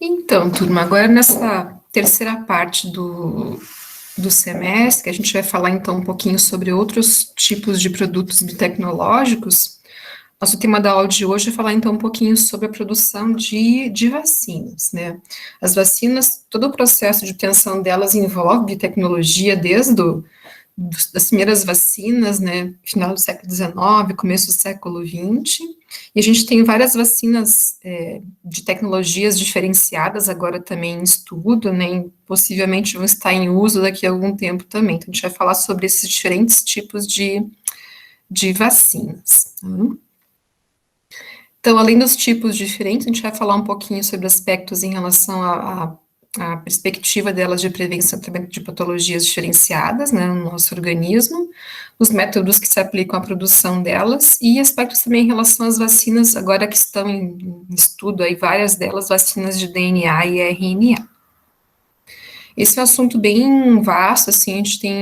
Então, turma, agora nessa terceira parte do semestre, a gente vai falar então um pouquinho sobre outros tipos de produtos biotecnológicos. Nosso tema da aula de hoje é falar então um pouquinho sobre a produção de vacinas, né? As vacinas, todo o processo de obtenção delas envolve biotecnologia desde das primeiras vacinas, né, final do século XIX, começo do século XX, e a gente tem várias vacinas de tecnologias diferenciadas agora também em estudo, né, e possivelmente vão estar em uso daqui a algum tempo também. Então, a gente vai falar sobre esses diferentes tipos de vacinas. Tá? Então, além dos tipos diferentes, a gente vai falar um pouquinho sobre aspectos em relação à perspectiva delas de prevenção e tratamento de patologias diferenciadas, né, no nosso organismo, os métodos que se aplicam à produção delas e aspectos também em relação às vacinas, agora que estão em estudo aí, várias delas, vacinas de DNA e RNA. Esse é um assunto bem vasto, assim, a gente tem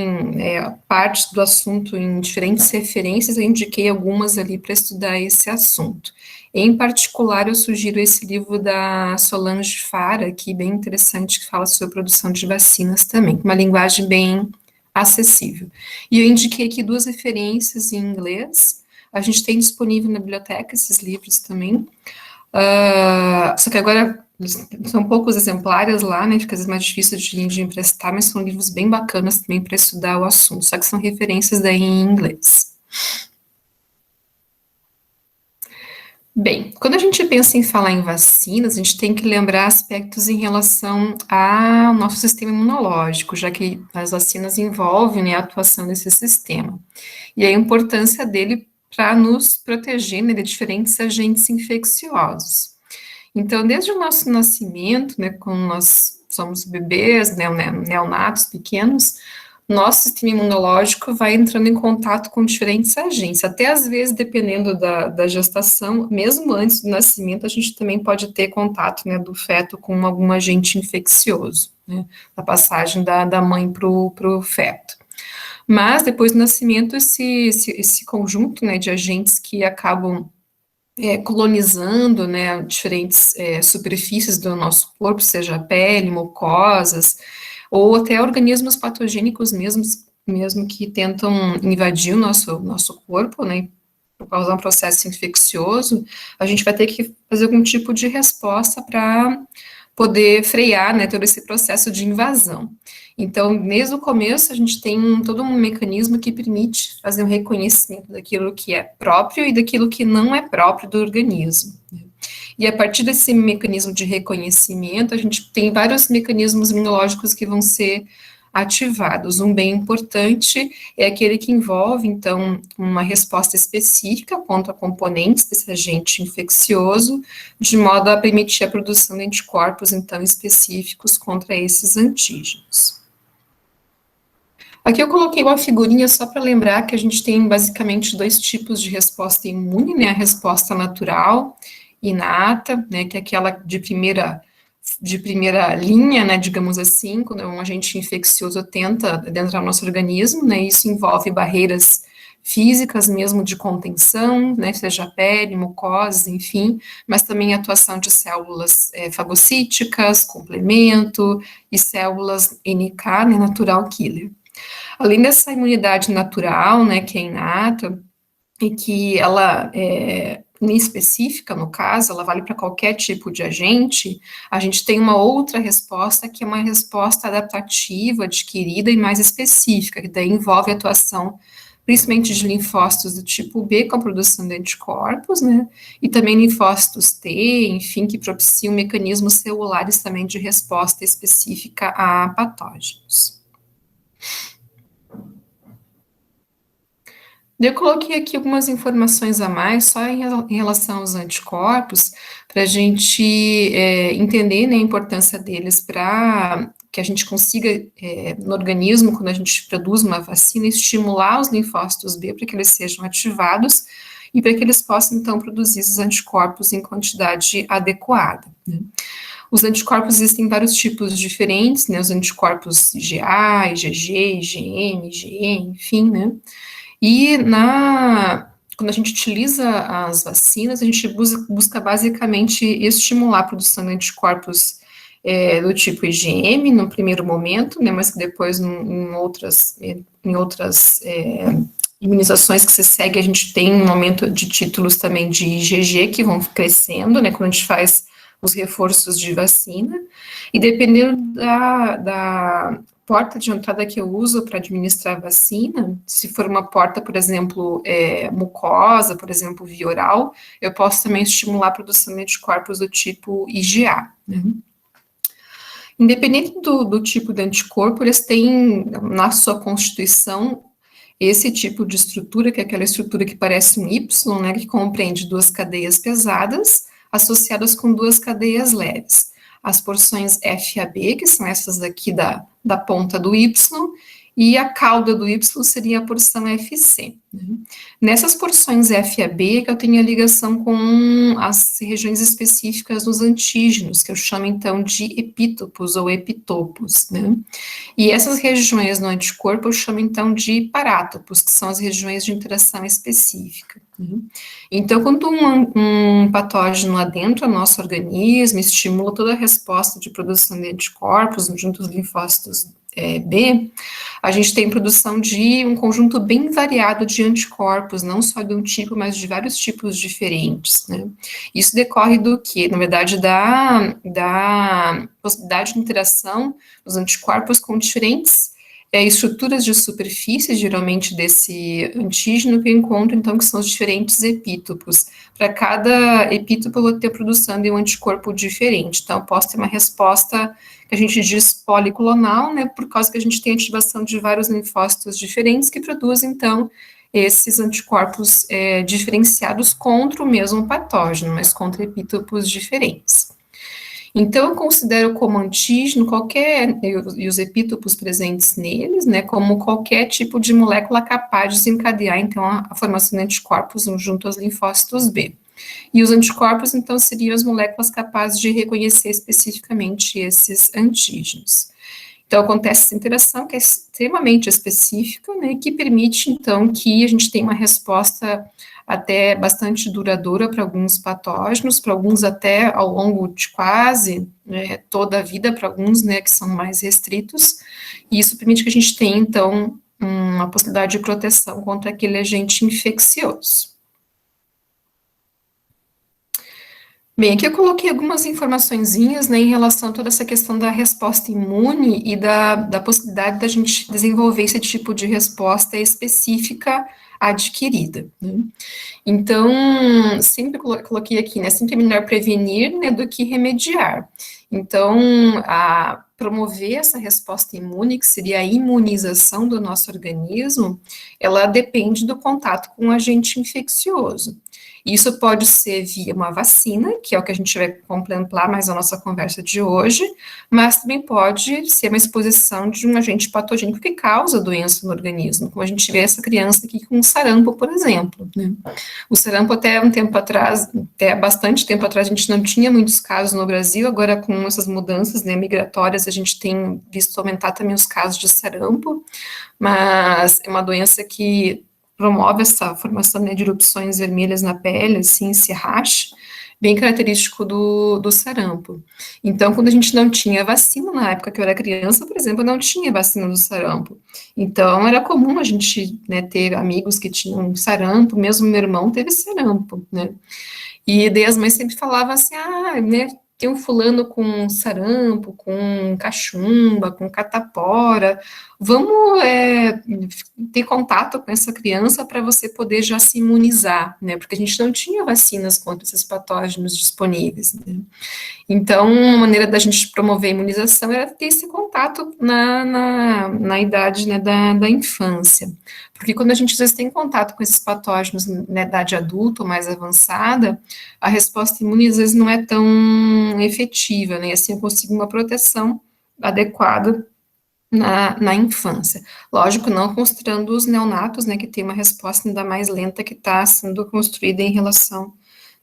partes do assunto em diferentes referências, eu indiquei algumas ali para estudar esse assunto. Em particular, eu sugiro esse livro da Solange Fara, aqui, bem interessante, que fala sobre produção de vacinas também, com uma linguagem bem acessível. E eu indiquei aqui duas referências em inglês, a gente tem disponível na biblioteca esses livros também, só que agora são poucos exemplares lá, né? Fica às vezes mais difícil de emprestar, mas são livros bem bacanas também para estudar o assunto, só que são referências daí em inglês. Bem, quando a gente pensa em falar em vacinas, a gente tem que lembrar aspectos em relação ao nosso sistema imunológico, já que as vacinas envolvem, né, a atuação desse sistema. E a importância dele para nos proteger, né, de diferentes agentes infecciosos. Então, desde o nosso nascimento, né, quando nós somos bebês, né, neonatos pequenos, nosso sistema imunológico vai entrando em contato com diferentes agentes, até às vezes, dependendo da gestação, mesmo antes do nascimento, a gente também pode ter contato, né, do feto com algum agente infeccioso, né, da passagem da mãe para o feto. Mas, depois do nascimento, esse conjunto, né, de agentes que acabam colonizando, né, diferentes superfícies do nosso corpo, seja pele, mucosas, ou até organismos patogênicos mesmo que tentam invadir o nosso corpo, né, por causar um processo infeccioso, a gente vai ter que fazer algum tipo de resposta para poder frear, né, todo esse processo de invasão. Então, desde o começo, a gente tem todo um mecanismo que permite fazer um reconhecimento daquilo que é próprio e daquilo que não é próprio do organismo. E a partir desse mecanismo de reconhecimento, a gente tem vários mecanismos imunológicos que vão ser ativados. Um bem importante é aquele que envolve, então, uma resposta específica contra componentes desse agente infeccioso, de modo a permitir a produção de anticorpos, então, específicos contra esses antígenos. Aqui eu coloquei uma figurinha só para lembrar que a gente tem basicamente dois tipos de resposta imune, né, a resposta natural, inata, né, que é aquela de primeira linha, né, digamos assim, quando um agente infeccioso tenta adentrar no nosso organismo, né, isso envolve barreiras físicas mesmo de contenção, né, seja pele, mucosas, enfim, mas também a atuação de células fagocíticas, complemento, e células NK, né, natural killer. Além dessa imunidade natural, né, que é inata, e que ela inespecífica, no caso, ela vale para qualquer tipo de agente, a gente tem uma outra resposta, que é uma resposta adaptativa, adquirida e mais específica, que daí envolve a atuação principalmente de linfócitos do tipo B, com a produção de anticorpos, né, e também linfócitos T, enfim, que propiciam mecanismos celulares também de resposta específica a patógenos. Eu coloquei aqui algumas informações a mais, só em relação aos anticorpos, para a gente entender, né, a importância deles para que a gente consiga, no organismo, quando a gente produz uma vacina, estimular os linfócitos B para que eles sejam ativados e para que eles possam, então, produzir esses anticorpos em quantidade adequada, né? Os anticorpos existem vários tipos diferentes, né, os anticorpos IgA, IgG, IgM, IgE, enfim, né, e quando a gente utiliza as vacinas, a gente busca basicamente estimular a produção de anticorpos do tipo IgM no primeiro momento, né, mas que depois em outras imunizações que se segue, a gente tem um aumento de títulos também de IgG que vão crescendo, né, quando a gente faz os reforços de vacina, e dependendo da porta de entrada que eu uso para administrar a vacina, se for uma porta, por exemplo, mucosa, por exemplo, via oral, eu posso também estimular a produção de anticorpos do tipo IgA, né? Independente do tipo de anticorpo, eles têm na sua constituição esse tipo de estrutura, que é aquela estrutura que parece um Y, né, que compreende duas cadeias pesadas associadas com duas cadeias leves. As porções FAB, que são essas aqui da ponta do Y, e a cauda do Y seria a porção FC. Né? Nessas porções FAB que eu tenho a ligação com as regiões específicas dos antígenos, que eu chamo então de epítopos ou epitopos, né? E essas regiões no anticorpo eu chamo então de parátopos, que são as regiões de interação específica. Né? Então, quando um patógeno adentra o nosso organismo, estimula toda a resposta de produção de anticorpos junto aos linfócitos B, a gente tem produção de um conjunto bem variado de anticorpos, não só de um tipo, mas de vários tipos diferentes, né? Isso decorre do que? Na verdade, da possibilidade de interação dos anticorpos com diferentes estruturas de superfície, geralmente desse antígeno, que eu encontro, então, que são os diferentes epítopos. Para cada epítopo, eu vou ter a produção de um anticorpo diferente. Então, eu posso ter uma resposta que a gente diz policlonal, né, por causa que a gente tem ativação de vários linfócitos diferentes que produzem, então, esses anticorpos diferenciados contra o mesmo patógeno, mas contra epítopos diferentes. Então, eu considero como antígeno e os epítopos presentes neles, né, como qualquer tipo de molécula capaz de desencadear, então, a formação de anticorpos junto aos linfócitos B. E os anticorpos, então, seriam as moléculas capazes de reconhecer especificamente esses antígenos. Então, acontece essa interação que é extremamente específica, né, que permite, então, que a gente tenha uma resposta até bastante duradoura para alguns patógenos, para alguns até ao longo de quase toda a vida, para alguns, né, que são mais restritos, e isso permite que a gente tenha, então, uma possibilidade de proteção contra aquele agente infeccioso. Bem, aqui eu coloquei algumas informaçõezinhas, né, em relação a toda essa questão da resposta imune e da possibilidade da gente desenvolver esse tipo de resposta específica adquirida, né? Então, sempre coloquei aqui, né, sempre é melhor prevenir, né, do que remediar. Então, promover essa resposta imune, que seria a imunização do nosso organismo, ela depende do contato com um agente infeccioso. Isso pode ser via uma vacina, que é o que a gente vai contemplar mais na nossa conversa de hoje, mas também pode ser uma exposição de um agente patogênico que causa doença no organismo, como a gente vê essa criança aqui com sarampo, por exemplo, né? O sarampo até um tempo atrás, até bastante tempo atrás, a gente não tinha muitos casos no Brasil, agora com essas mudanças, né, migratórias, a gente tem visto aumentar também os casos de sarampo, mas é uma doença que promove essa formação, né, de erupções vermelhas na pele, assim, esse rash, bem característico do sarampo. Então, quando a gente não tinha vacina, na época que eu era criança, por exemplo, não tinha vacina do sarampo. Então, era comum a gente, né, ter amigos que tinham sarampo, mesmo meu irmão teve sarampo, né. E daí as mães sempre falavam assim, né, tem um fulano com sarampo, com cachumba, com catapora, vamos ter contato com essa criança para você poder já se imunizar, né, porque a gente não tinha vacinas contra esses patógenos disponíveis, né. Então, uma maneira da gente promover a imunização era ter esse contato na idade, né, da infância. Porque quando a gente, às vezes, tem contato com esses patógenos na idade adulta ou mais avançada, a resposta imune, às vezes, não é tão efetiva, né, assim eu consigo uma proteção adequada na infância. Lógico, não considerando os neonatos, né, que tem uma resposta ainda mais lenta que está sendo construída em relação,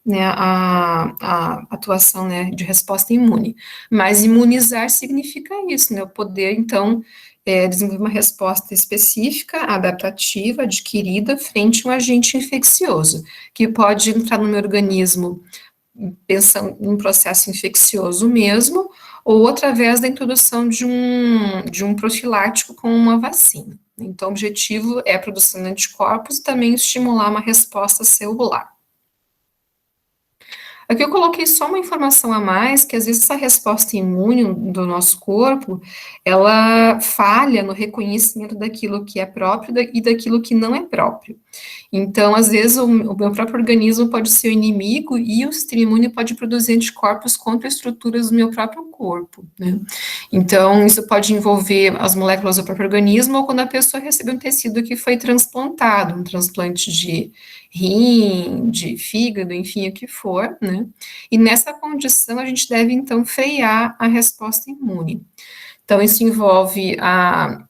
né, a atuação, né, de resposta imune. Mas imunizar significa isso, né, o poder, então, desenvolver uma resposta específica, adaptativa, adquirida, frente a um agente infeccioso, que pode entrar no meu organismo pensando em um processo infeccioso mesmo, ou através da introdução de um profilático com uma vacina. Então, o objetivo é a produção de anticorpos e também estimular uma resposta celular. Aqui eu coloquei só uma informação a mais, que às vezes essa resposta imune do nosso corpo, ela falha no reconhecimento daquilo que é próprio e daquilo que não é próprio. Então, às vezes, o meu próprio organismo pode ser o inimigo e o sistema imune pode produzir anticorpos contra estruturas do meu próprio corpo, né? Então, isso pode envolver as moléculas do próprio organismo ou quando a pessoa recebe um tecido que foi transplantado, um transplante de rim, de fígado, enfim, o que for, né? E nessa condição, a gente deve, então, frear a resposta imune. Então, isso envolve a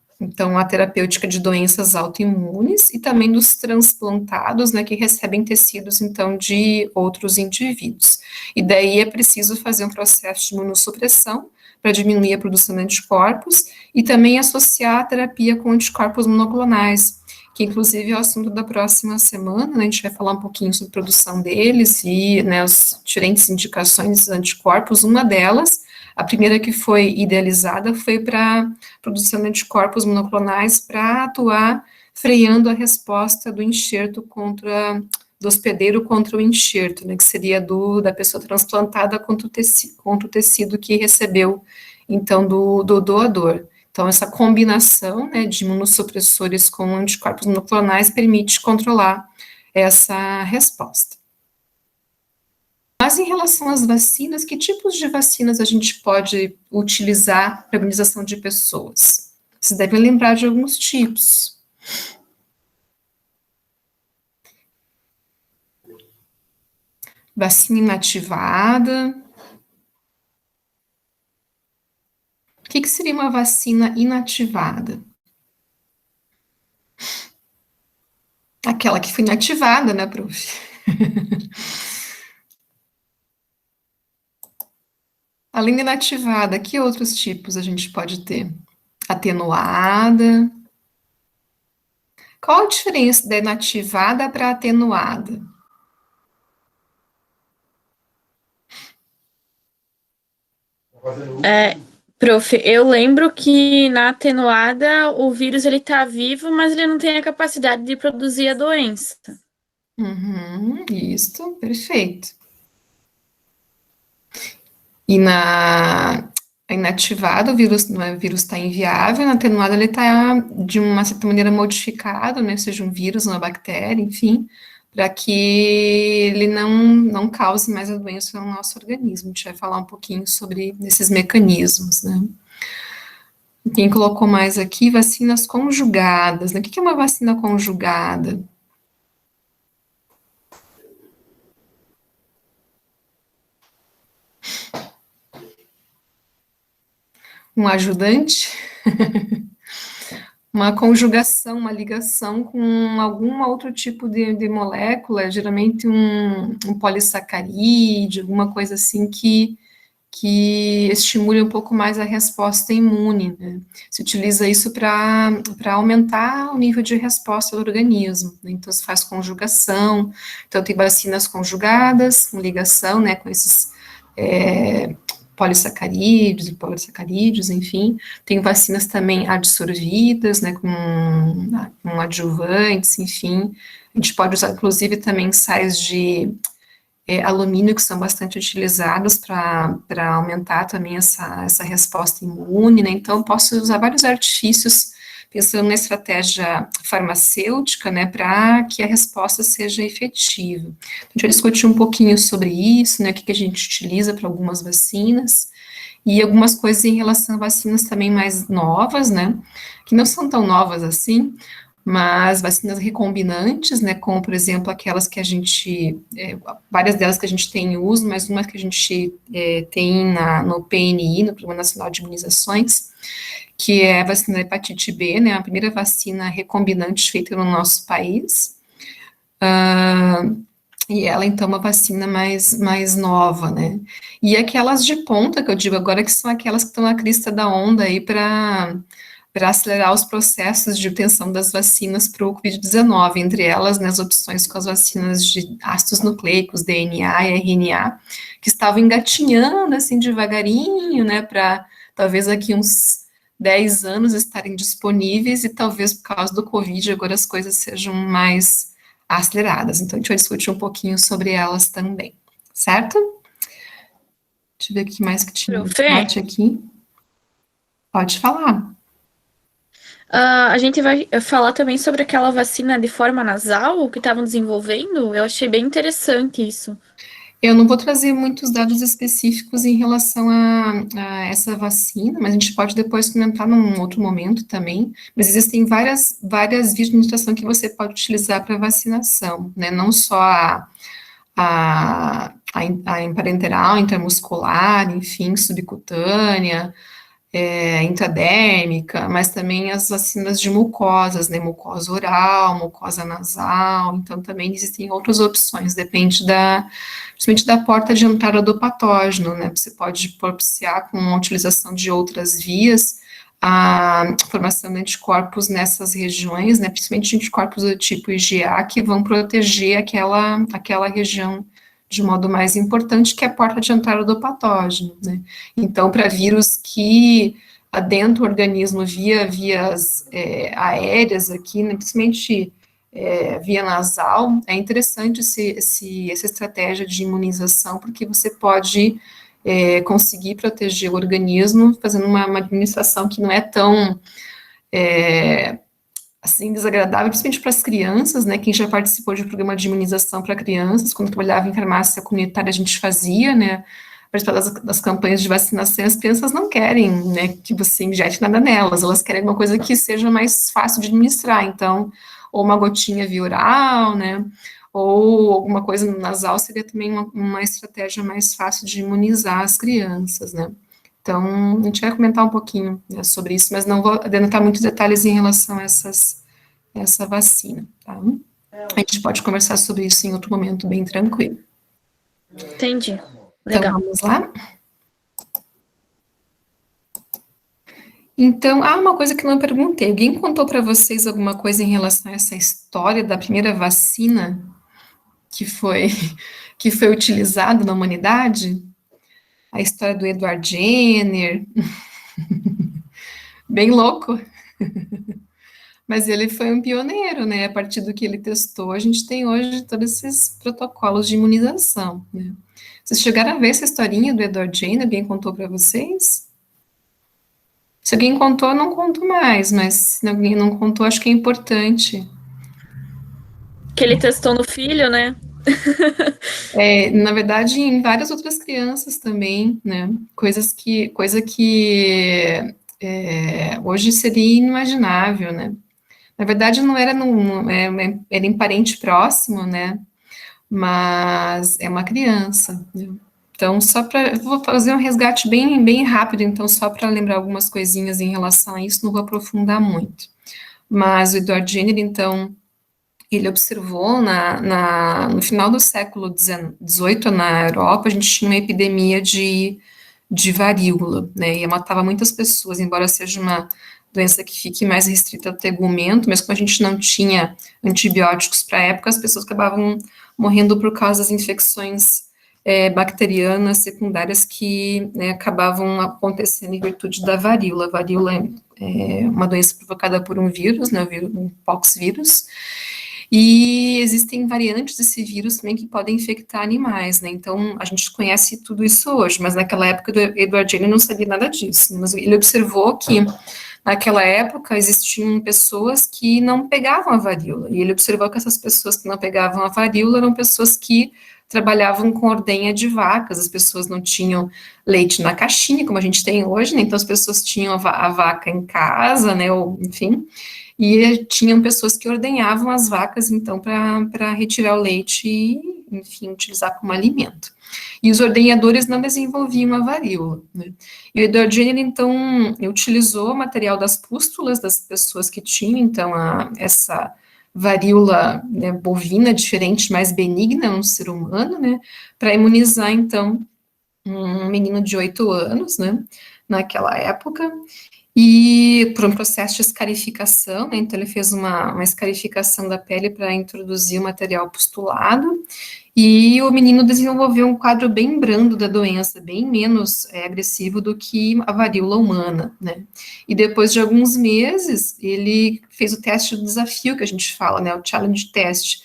terapêutica de doenças autoimunes e também dos transplantados, né, que recebem tecidos, então, de outros indivíduos. E daí é preciso fazer um processo de imunossupressão para diminuir a produção de anticorpos e também associar a terapia com anticorpos monoclonais, que inclusive é o assunto da próxima semana, né, a gente vai falar um pouquinho sobre a produção deles e, né, as diferentes indicações dos anticorpos. Uma delas, a primeira que foi idealizada, foi para produção de anticorpos monoclonais para atuar freando a resposta do enxerto do hospedeiro contra o enxerto, né, que seria da pessoa transplantada contra o tecido que recebeu, então, do doador. Então, essa combinação, né, de imunossupressores com anticorpos monoclonais permite controlar essa resposta. Mas em relação às vacinas, que tipos de vacinas a gente pode utilizar para a imunização de pessoas? Vocês devem lembrar de alguns tipos. Vacina inativada. O que seria uma vacina inativada? Aquela que foi inativada, né, prof? Além de inativada, que outros tipos a gente pode ter? Atenuada. Qual a diferença da inativada para atenuada? Prof, eu lembro que na atenuada o vírus ele tá vivo, mas ele não tem a capacidade de produzir a doença. Isso, perfeito. E na inativada, o vírus está inviável, na atenuada ele está, de uma certa maneira, modificado, né, seja um vírus, uma bactéria, enfim, para que ele não cause mais a doença no nosso organismo. A gente vai falar um pouquinho sobre esses mecanismos, né. Quem colocou mais aqui, vacinas conjugadas, né? O que é uma vacina conjugada? Um ajudante? Uma conjugação, uma ligação com algum outro tipo de molécula, geralmente um polissacarídeo, alguma coisa assim que estimule um pouco mais a resposta imune, né? Se utiliza isso para aumentar o nível de resposta do organismo, né? Então se faz conjugação, então tem vacinas conjugadas, com ligação, né, com esses polissacarídeos e polissacarídeos, enfim, tem vacinas também adsorvidas, né, com adjuvantes, enfim, a gente pode usar, inclusive, também sais de alumínio, que são bastante utilizados para aumentar também essa resposta imune, né, então posso usar vários artifícios pensando na estratégia farmacêutica, né, para que a resposta seja efetiva. A gente vai discutir um pouquinho sobre isso, né, o que a gente utiliza para algumas vacinas, e algumas coisas em relação a vacinas também mais novas, né, que não são tão novas assim, mas vacinas recombinantes, né, como, por exemplo, aquelas que a gente, várias delas que a gente tem em uso, mas uma que a gente tem no PNI, no Programa Nacional de Imunizações, que é a vacina da hepatite B, né, a primeira vacina recombinante feita no nosso país, e ela, então, é uma vacina mais nova, né, e aquelas de ponta, que eu digo agora, que são aquelas que estão na crista da onda aí para para acelerar os processos de obtenção das vacinas para o Covid-19, entre elas, né, as opções com as vacinas de ácidos nucleicos, DNA e RNA, que estavam engatinhando, assim, devagarinho, né, para talvez aqui uns 10 anos estarem disponíveis e talvez por causa do Covid agora as coisas sejam mais aceleradas. Então, a gente vai discutir um pouquinho sobre elas também, certo? Deixa eu ver o que mais que tinha no Fê, chat aqui. Pode falar. a gente vai falar também sobre aquela vacina de forma nasal que estavam desenvolvendo. Eu achei bem interessante isso. Eu não vou trazer muitos dados específicos em relação a essa vacina, mas a gente pode depois comentar num outro momento também. Mas existem várias vias de administração que você pode utilizar para vacinação, né? Não só a parenteral, intramuscular, enfim, subcutânea, intradérmica, mas também as vacinas de mucosas, né, mucosa oral, mucosa nasal, então também existem outras opções, depende principalmente da porta de entrada do patógeno, né, você pode propiciar com a utilização de outras vias, a formação de anticorpos nessas regiões, né, principalmente anticorpos do tipo IgA, que vão proteger aquela região de modo mais importante, que é a porta de entrada do patógeno, né. Então, para vírus que adentram o organismo via vias aéreas aqui, né, principalmente via nasal, é interessante essa estratégia de imunização, porque você pode conseguir proteger o organismo fazendo uma administração que não é tão assim, desagradável, principalmente para as crianças, né, quem já participou de um programa de imunização para crianças, quando trabalhava em farmácia comunitária, a gente fazia, né, participar das campanhas de vacinação, as crianças não querem, né, que você injete nada nelas, elas querem uma coisa que seja mais fácil de administrar, então, ou uma gotinha via oral, né, ou alguma coisa no nasal seria também uma estratégia mais fácil de imunizar as crianças, né. Então, a gente vai comentar um pouquinho, né, sobre isso, mas não vou adentrar muitos detalhes em relação a essa vacina, tá? A gente pode conversar sobre isso em outro momento, bem tranquilo. Entendi. Então, Legal. vamos lá? Então, uma coisa que eu não perguntei. Alguém contou para vocês alguma coisa em relação a essa história da primeira vacina que foi, que foi utilizada na humanidade? A história do Edward Jenner. Bem louco. Mas ele foi um pioneiro, né? A partir do que ele testou, a gente tem hoje todos esses protocolos de imunização, né? Vocês chegaram a ver essa historinha do Edward Jenner? Alguém contou para vocês? Se alguém contou, eu não conto mais, mas se alguém não contou, acho que é importante. Que ele testou no filho, né? Na verdade, em várias outras crianças também, né? Coisa que hoje seria inimaginável, né? Na verdade, não era era em parente próximo, né? Mas é uma criança, né? Então, vou fazer um resgate bem rápido, então, só para lembrar algumas coisinhas em relação a isso, não vou aprofundar muito. Mas o Edward Jenner, então, ele observou no final do século XVIII, na Europa, a gente tinha uma epidemia de varíola, né, e matava muitas pessoas, embora seja uma doença que fique mais restrita ao tegumento, mas como a gente não tinha antibióticos para a época, as pessoas acabavam morrendo por causa das infecções bacterianas secundárias que, né, acabavam acontecendo em virtude da varíola. A varíola é uma doença provocada por um vírus, né, um poxvírus, e existem variantes desse vírus também que podem infectar animais, né? Então, a gente conhece tudo isso hoje, mas naquela época o Edward Jenner não sabia nada disso, né? Mas ele observou que naquela época existiam pessoas que não pegavam a varíola, e ele observou que essas pessoas que não pegavam a varíola eram pessoas que trabalhavam com ordenha de vacas, as pessoas não tinham leite na caixinha, como a gente tem hoje, né? Então as pessoas tinham a vaca em casa, né, ou enfim, e tinham pessoas que ordenhavam as vacas, então, para retirar o leite e, enfim, utilizar como alimento. E os ordenhadores não desenvolviam a varíola, né? E o Edward Jenner, então, utilizou o material das pústulas das pessoas que tinham, então, essa varíola, né, bovina, diferente, mais benigna no ser humano, né, para imunizar, então, um menino de 8 anos, né, naquela época. e por um processo de escarificação, né, então ele fez uma escarificação da pele para introduzir o material pustulado, e o menino desenvolveu um quadro bem brando da doença, bem menos agressivo do que a varíola humana, né, e depois de alguns meses, ele fez o teste do desafio, que a gente fala, né, o challenge test,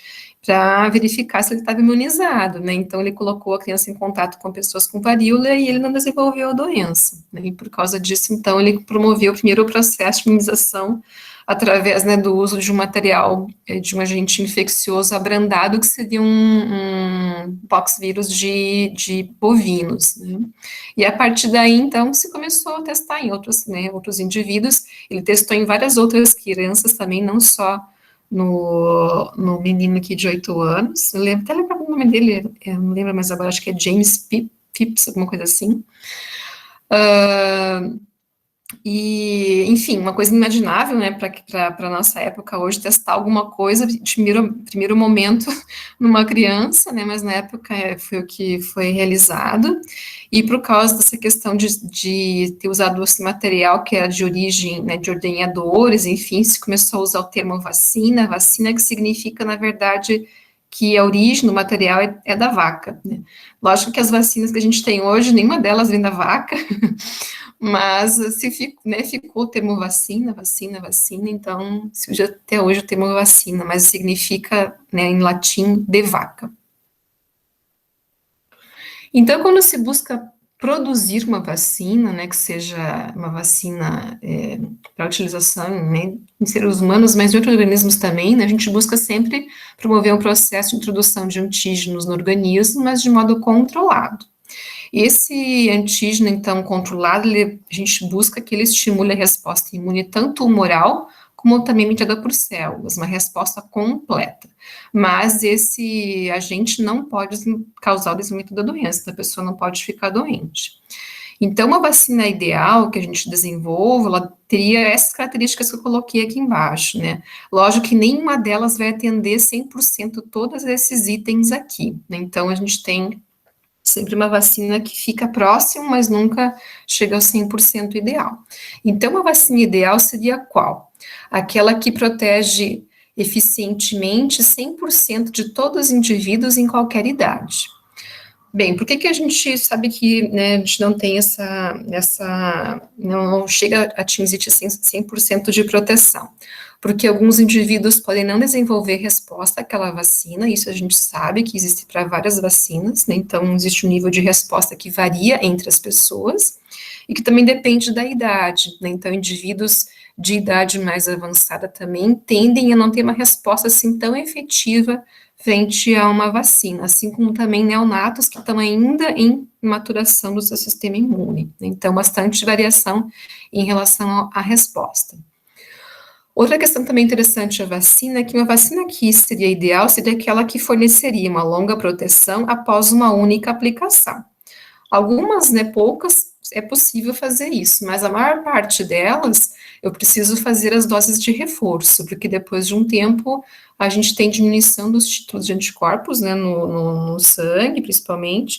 para verificar se ele estava imunizado, né? Então ele colocou a criança em contato com pessoas com varíola e ele não desenvolveu a doença, né? E por causa disso, então, ele promoveu primeiro o processo de imunização através, né, do uso de um material, de um agente infeccioso abrandado, que seria um poxvírus de bovinos, né? E a partir daí, então, se começou a testar em outros, né, outros indivíduos. Ele testou em várias outras crianças também, não só no menino aqui de 8 anos, eu lembro, até lembro o nome dele, eu não lembro mais agora, acho que é James Phipps, alguma coisa assim. E, enfim, uma coisa inimaginável, né, para a nossa época hoje, testar alguma coisa de primeiro momento numa criança, né, mas na época foi o que foi realizado, e por causa dessa questão de ter usado esse material que era de origem, né, de ordenhadores, enfim, se começou a usar o termo vacina que significa, na verdade, que a origem do material é da vaca, né. Lógico que as vacinas que a gente tem hoje, nenhuma delas vem da vaca, mas se ficou o termo vacina, então se usa até hoje o termo vacina, mas significa, né, em latim, de vaca. Então, quando se busca produzir uma vacina, né, que seja uma vacina para utilização, né, em seres humanos, mas em outros organismos também, né, a gente busca sempre promover um processo de introdução de antígenos no organismo, mas de modo controlado. Esse antígeno, então, controlado, a gente busca que ele estimule a resposta imune, tanto humoral, como também mediada por células, uma resposta completa. Mas esse agente não pode causar o desenvolvimento da doença, então a pessoa não pode ficar doente. Então, uma vacina ideal que a gente desenvolva, ela teria essas características que eu coloquei aqui embaixo, né? Lógico que nenhuma delas vai atender 100% todos esses itens aqui, né? Então, a gente tem sempre uma vacina que fica próximo, mas nunca chega ao 100% ideal. Então, uma vacina ideal seria qual? Aquela que protege eficientemente 100% de todos os indivíduos em qualquer idade. Bem, por que a gente sabe que, né, a gente não tem não chega a atingir 100% de proteção? Porque alguns indivíduos podem não desenvolver resposta àquela vacina, isso a gente sabe que existe para várias vacinas, né, então existe um nível de resposta que varia entre as pessoas, e que também depende da idade, né, então indivíduos de idade mais avançada também tendem a não ter uma resposta assim tão efetiva frente a uma vacina, assim como também neonatos que estão ainda em maturação do seu sistema imune. Então, bastante variação em relação à resposta. Outra questão também interessante da vacina é que uma vacina que seria ideal seria aquela que forneceria uma longa proteção após uma única aplicação. Algumas, né, poucas, é possível fazer isso, mas a maior parte delas eu preciso fazer as doses de reforço, porque depois de um tempo a gente tem diminuição dos títulos de anticorpos, né, no sangue, principalmente,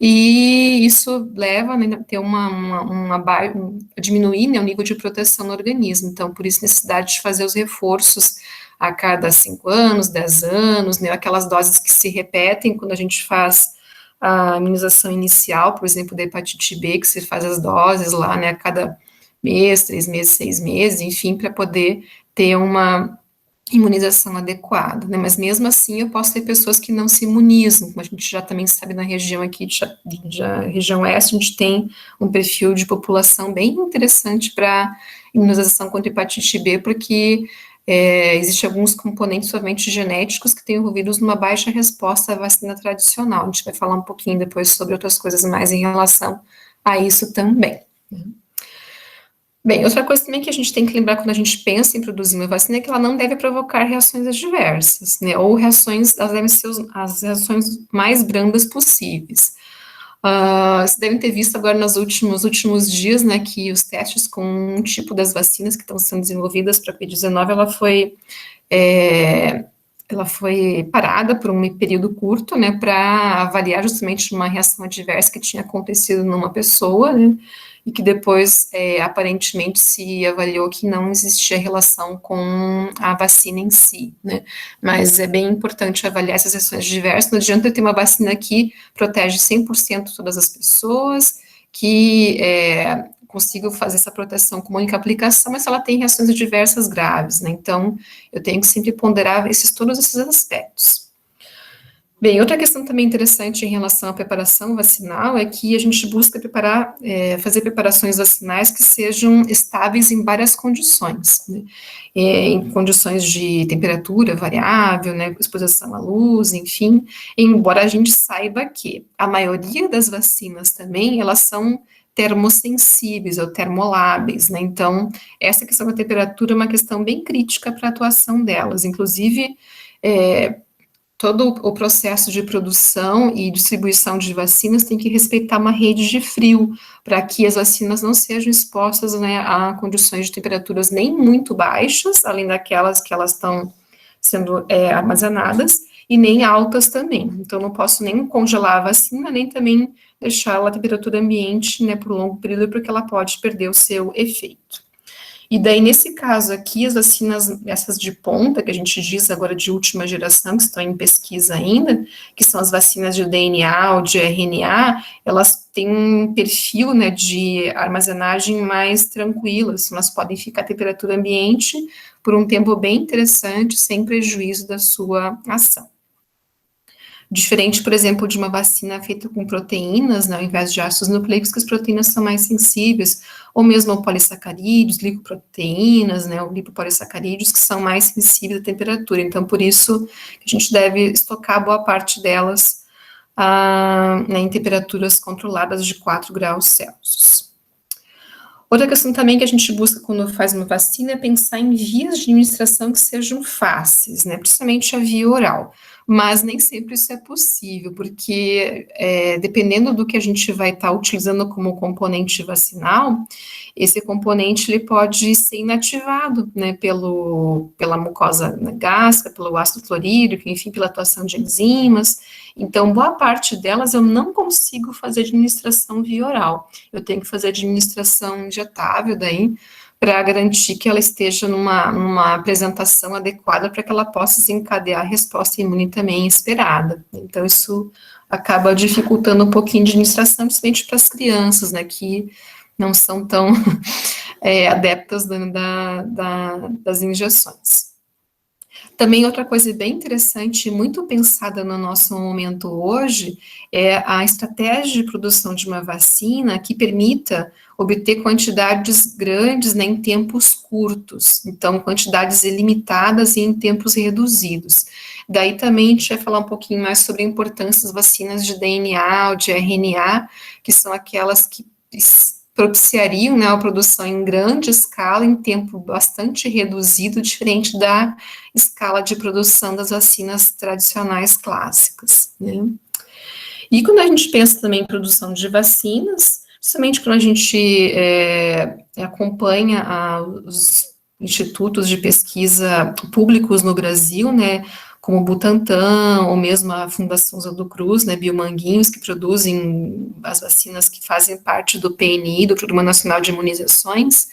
e isso leva, né, a ter a diminuir, né, o nível de proteção no organismo, então, por isso, necessidade de fazer os reforços a cada 5 anos, 10 anos, né, aquelas doses que se repetem quando a gente faz a imunização inicial, por exemplo, da hepatite B, que se faz as doses lá, né, a cada mês, 3 meses, 6 meses, enfim, para poder ter uma imunização adequada, né, mas mesmo assim eu posso ter pessoas que não se imunizam, como a gente já também sabe na região aqui, região oeste, a gente tem um perfil de população bem interessante para imunização contra hepatite B, porque existem alguns componentes somente genéticos que estão envolvidos numa baixa resposta à vacina tradicional. A gente vai falar um pouquinho depois sobre outras coisas mais em relação a isso também. Bem, outra coisa também que a gente tem que lembrar quando a gente pensa em produzir uma vacina é que ela não deve provocar reações adversas, né, ou elas devem ser as reações mais brandas possíveis. Vocês devem ter visto agora nos últimos dias, né, que os testes com um tipo das vacinas que estão sendo desenvolvidas para a Covid-19, ela foi parada por um período curto, né, para avaliar justamente uma reação adversa que tinha acontecido numa pessoa, né, e que depois, aparentemente, se avaliou que não existia relação com a vacina em si, né? Mas é bem importante avaliar essas reações diversas. Não adianta eu ter uma vacina que protege 100% todas as pessoas, que consigo fazer essa proteção com uma única aplicação, mas ela tem reações adversas graves, né? Então, eu tenho que sempre ponderar todos esses aspectos. Bem, outra questão também interessante em relação à preparação vacinal é que a gente busca fazer preparações vacinais que sejam estáveis em várias condições, né? Em condições de temperatura variável, né, exposição à luz, enfim, embora a gente saiba que a maioria das vacinas também, elas são termossensíveis ou termoláveis, né, então, essa questão da temperatura é uma questão bem crítica para a atuação delas, inclusive, todo o processo de produção e distribuição de vacinas tem que respeitar uma rede de frio, para que as vacinas não sejam expostas, né, a condições de temperaturas nem muito baixas, além daquelas que elas estão sendo armazenadas, e nem altas também. Então, não posso nem congelar a vacina, nem também deixá-la a temperatura ambiente, né, por um longo período, porque ela pode perder o seu efeito. E daí, nesse caso aqui, as vacinas, essas de ponta, que a gente diz agora de última geração, que estão em pesquisa ainda, que são as vacinas de DNA ou de RNA, elas têm um perfil, né, de armazenagem mais tranquilo, assim, elas podem ficar à temperatura ambiente por um tempo bem interessante, sem prejuízo da sua ação. Diferente, por exemplo, de uma vacina feita com proteínas, né, ao invés de ácidos nucleicos, que as proteínas são mais sensíveis, ou mesmo polissacarídeos, glicoproteínas, né, ou lipopolissacarídeos, que são mais sensíveis à temperatura. Então, por isso, a gente deve estocar boa parte delas né, em temperaturas controladas de 4 graus Celsius. Outra questão também que a gente busca quando faz uma vacina é pensar em vias de administração que sejam fáceis, né, principalmente a via oral. Mas nem sempre isso é possível, porque dependendo do que a gente vai estar utilizando como componente vacinal, esse componente ele pode ser inativado, né, pela mucosa gástrica, pelo ácido clorídrico, enfim, pela atuação de enzimas. Então, boa parte delas eu não consigo fazer administração via oral. Eu tenho que fazer administração injetável daí, para garantir que ela esteja numa apresentação adequada para que ela possa desencadear a resposta imune também esperada. Então, isso acaba dificultando um pouquinho de administração, principalmente para as crianças, né, que não são tão adeptas das injeções. Também outra coisa bem interessante, muito pensada no nosso momento hoje, é a estratégia de produção de uma vacina que permita obter quantidades grandes, né, em tempos curtos, então quantidades ilimitadas e em tempos reduzidos. Daí também a gente vai falar um pouquinho mais sobre a importância das vacinas de DNA ou de RNA, que são aquelas que propiciariam, né, a produção em grande escala, em tempo bastante reduzido, diferente da escala de produção das vacinas tradicionais clássicas, né. E quando a gente pensa também em produção de vacinas, principalmente quando a gente acompanha os institutos de pesquisa públicos no Brasil, né, como o Butantan, ou mesmo a Fundação Oswaldo Cruz, né, Biomanguinhos, que produzem as vacinas que fazem parte do PNI, do Programa Nacional de Imunizações,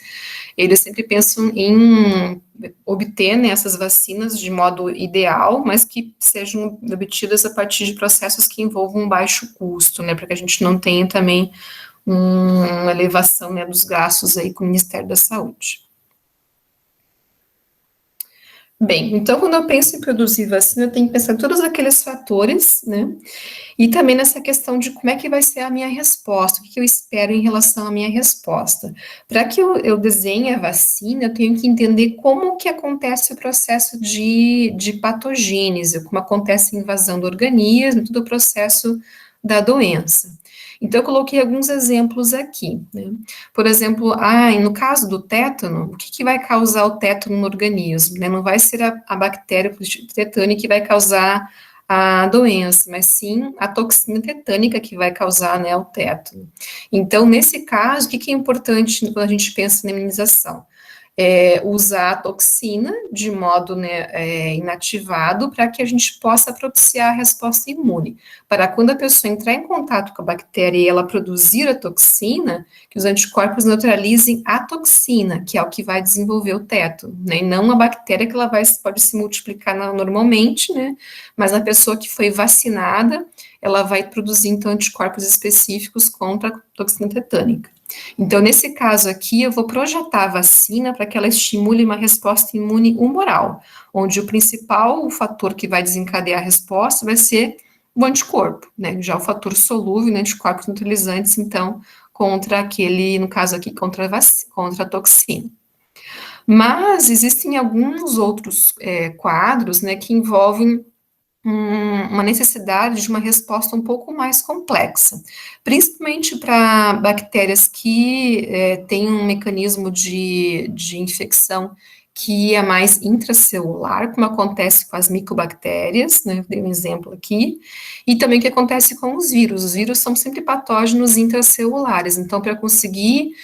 eles sempre pensam em obter, né, essas vacinas de modo ideal, mas que sejam obtidas a partir de processos que envolvam um baixo custo, né, para que a gente não tenha também uma elevação, né, dos gastos aí com o Ministério da Saúde. Bem, então, quando eu penso em produzir vacina, eu tenho que pensar em todos aqueles fatores, né, e também nessa questão de como é que vai ser a minha resposta, o que eu espero em relação à minha resposta. Para que eu desenhe a vacina, eu tenho que entender como que acontece o processo de patogênese, como acontece a invasão do organismo, todo o processo da doença. Então, eu coloquei alguns exemplos aqui, né? Por exemplo, no caso do tétano, o que vai causar o tétano no organismo, né? Não vai ser a bactéria tetânica que vai causar a doença, mas sim a toxina tetânica que vai causar, né, o tétano. Então, nesse caso, o que é importante quando a gente pensa na imunização? usar a toxina de modo, né, inativado para que a gente possa propiciar a resposta imune. Para quando a pessoa entrar em contato com a bactéria e ela produzir a toxina, que os anticorpos neutralizem a toxina, que é o que vai desenvolver o teto, né, e não a bactéria que ela pode se multiplicar normalmente, né, mas a pessoa que foi vacinada, ela vai produzir, então, anticorpos específicos contra a toxina tetânica. Então, nesse caso aqui, eu vou projetar a vacina para que ela estimule uma resposta imune humoral, onde o principal fator que vai desencadear a resposta vai ser o anticorpo, né? Já o fator solúvel, né, anticorpos neutralizantes, então, contra aquele, no caso aqui, contra a toxina. Mas existem alguns outros quadros, né, que envolvem uma necessidade de uma resposta um pouco mais complexa, principalmente para bactérias que têm um mecanismo de infecção que é mais intracelular, como acontece com as micobactérias, né, dei um exemplo aqui, e também o que acontece com os vírus são sempre patógenos intracelulares, então para conseguir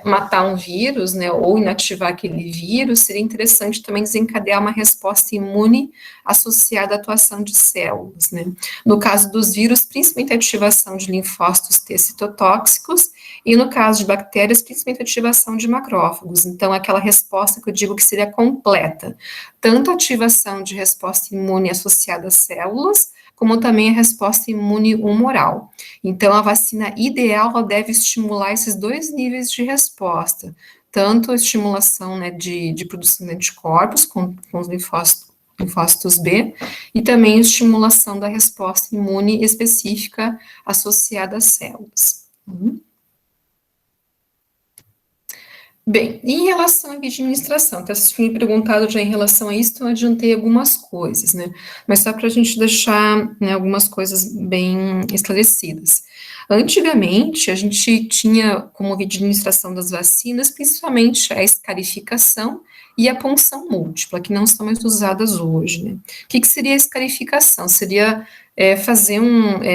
matar um vírus, né, ou inativar aquele vírus, seria interessante também desencadear uma resposta imune associada à atuação de células, né? No caso dos vírus, principalmente a ativação de linfócitos T citotóxicos, e no caso de bactérias, principalmente a ativação de macrófagos. Então, aquela resposta que eu digo que seria completa, tanto a ativação de resposta imune associada às células, como também a resposta imune humoral. Então, a vacina ideal ela deve estimular esses dois níveis de resposta, tanto a estimulação, né, de produção de anticorpos com os linfócitos B, e também a estimulação da resposta imune específica associada às células. Bem, em relação à administração, até vocês tinham me perguntado já em relação a isso, então eu adiantei algumas coisas, né? Mas só para a gente deixar, né, algumas coisas bem esclarecidas. Antigamente, a gente tinha como via de administração das vacinas, principalmente a escarificação e a punção múltipla, que não são mais usadas hoje, né? O que seria a escarificação? Seria fazer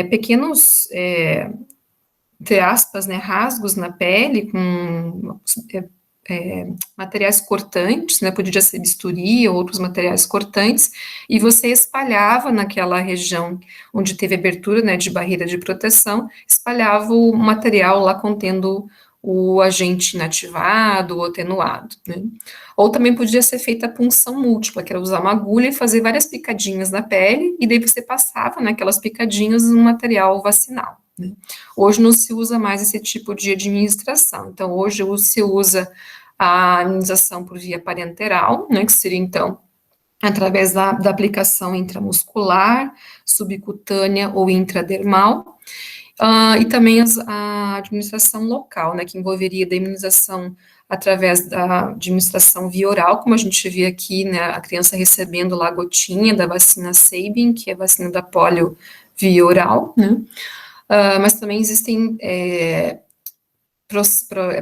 pequenos entre aspas, né, rasgos na pele com materiais cortantes, né, podia ser bisturi ou outros materiais cortantes, e você espalhava naquela região onde teve abertura, né, de barreira de proteção, espalhava o material lá contendo o agente inativado ou atenuado, né. Ou também podia ser feita a punção múltipla, que era usar uma agulha e fazer várias picadinhas na pele, e daí você passava naquelas picadinhas um material vacinal, né. Hoje não se usa mais esse tipo de administração, então hoje se usa a imunização por via parenteral, né, que seria então através da aplicação intramuscular, subcutânea ou intradermal, e também a administração local, né, que envolveria da imunização através da administração via oral, como a gente vê aqui, né, a criança recebendo lá a gotinha da vacina Sabin, que é a vacina da polio via oral, né, mas também existem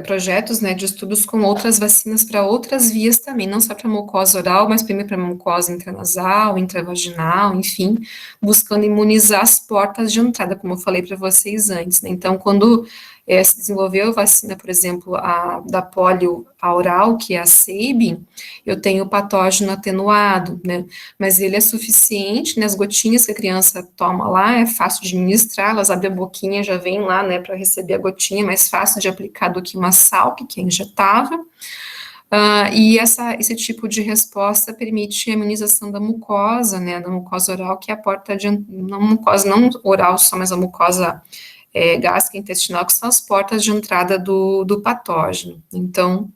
projetos, né, de estudos com outras vacinas para outras vias também, não só para mucosa oral, mas também para mucosa intranasal, intravaginal, enfim, buscando imunizar as portas de entrada, como eu falei para vocês antes, né. Então, quando se desenvolveu a vacina, por exemplo, da polio a oral, que é a Sabin, eu tenho o patógeno atenuado, né, mas ele é suficiente, né, as gotinhas que a criança toma lá, é fácil de administrar, elas abrem a boquinha, já vem lá, né, para receber a gotinha, é mais fácil de aplicar do que uma salk, que é injetável, e esse tipo de resposta permite a imunização da mucosa, né, da mucosa oral, que é a porta de, não mucosa, não oral só, mas a mucosa gástrica intestinal, que são as portas de entrada do patógeno. Então,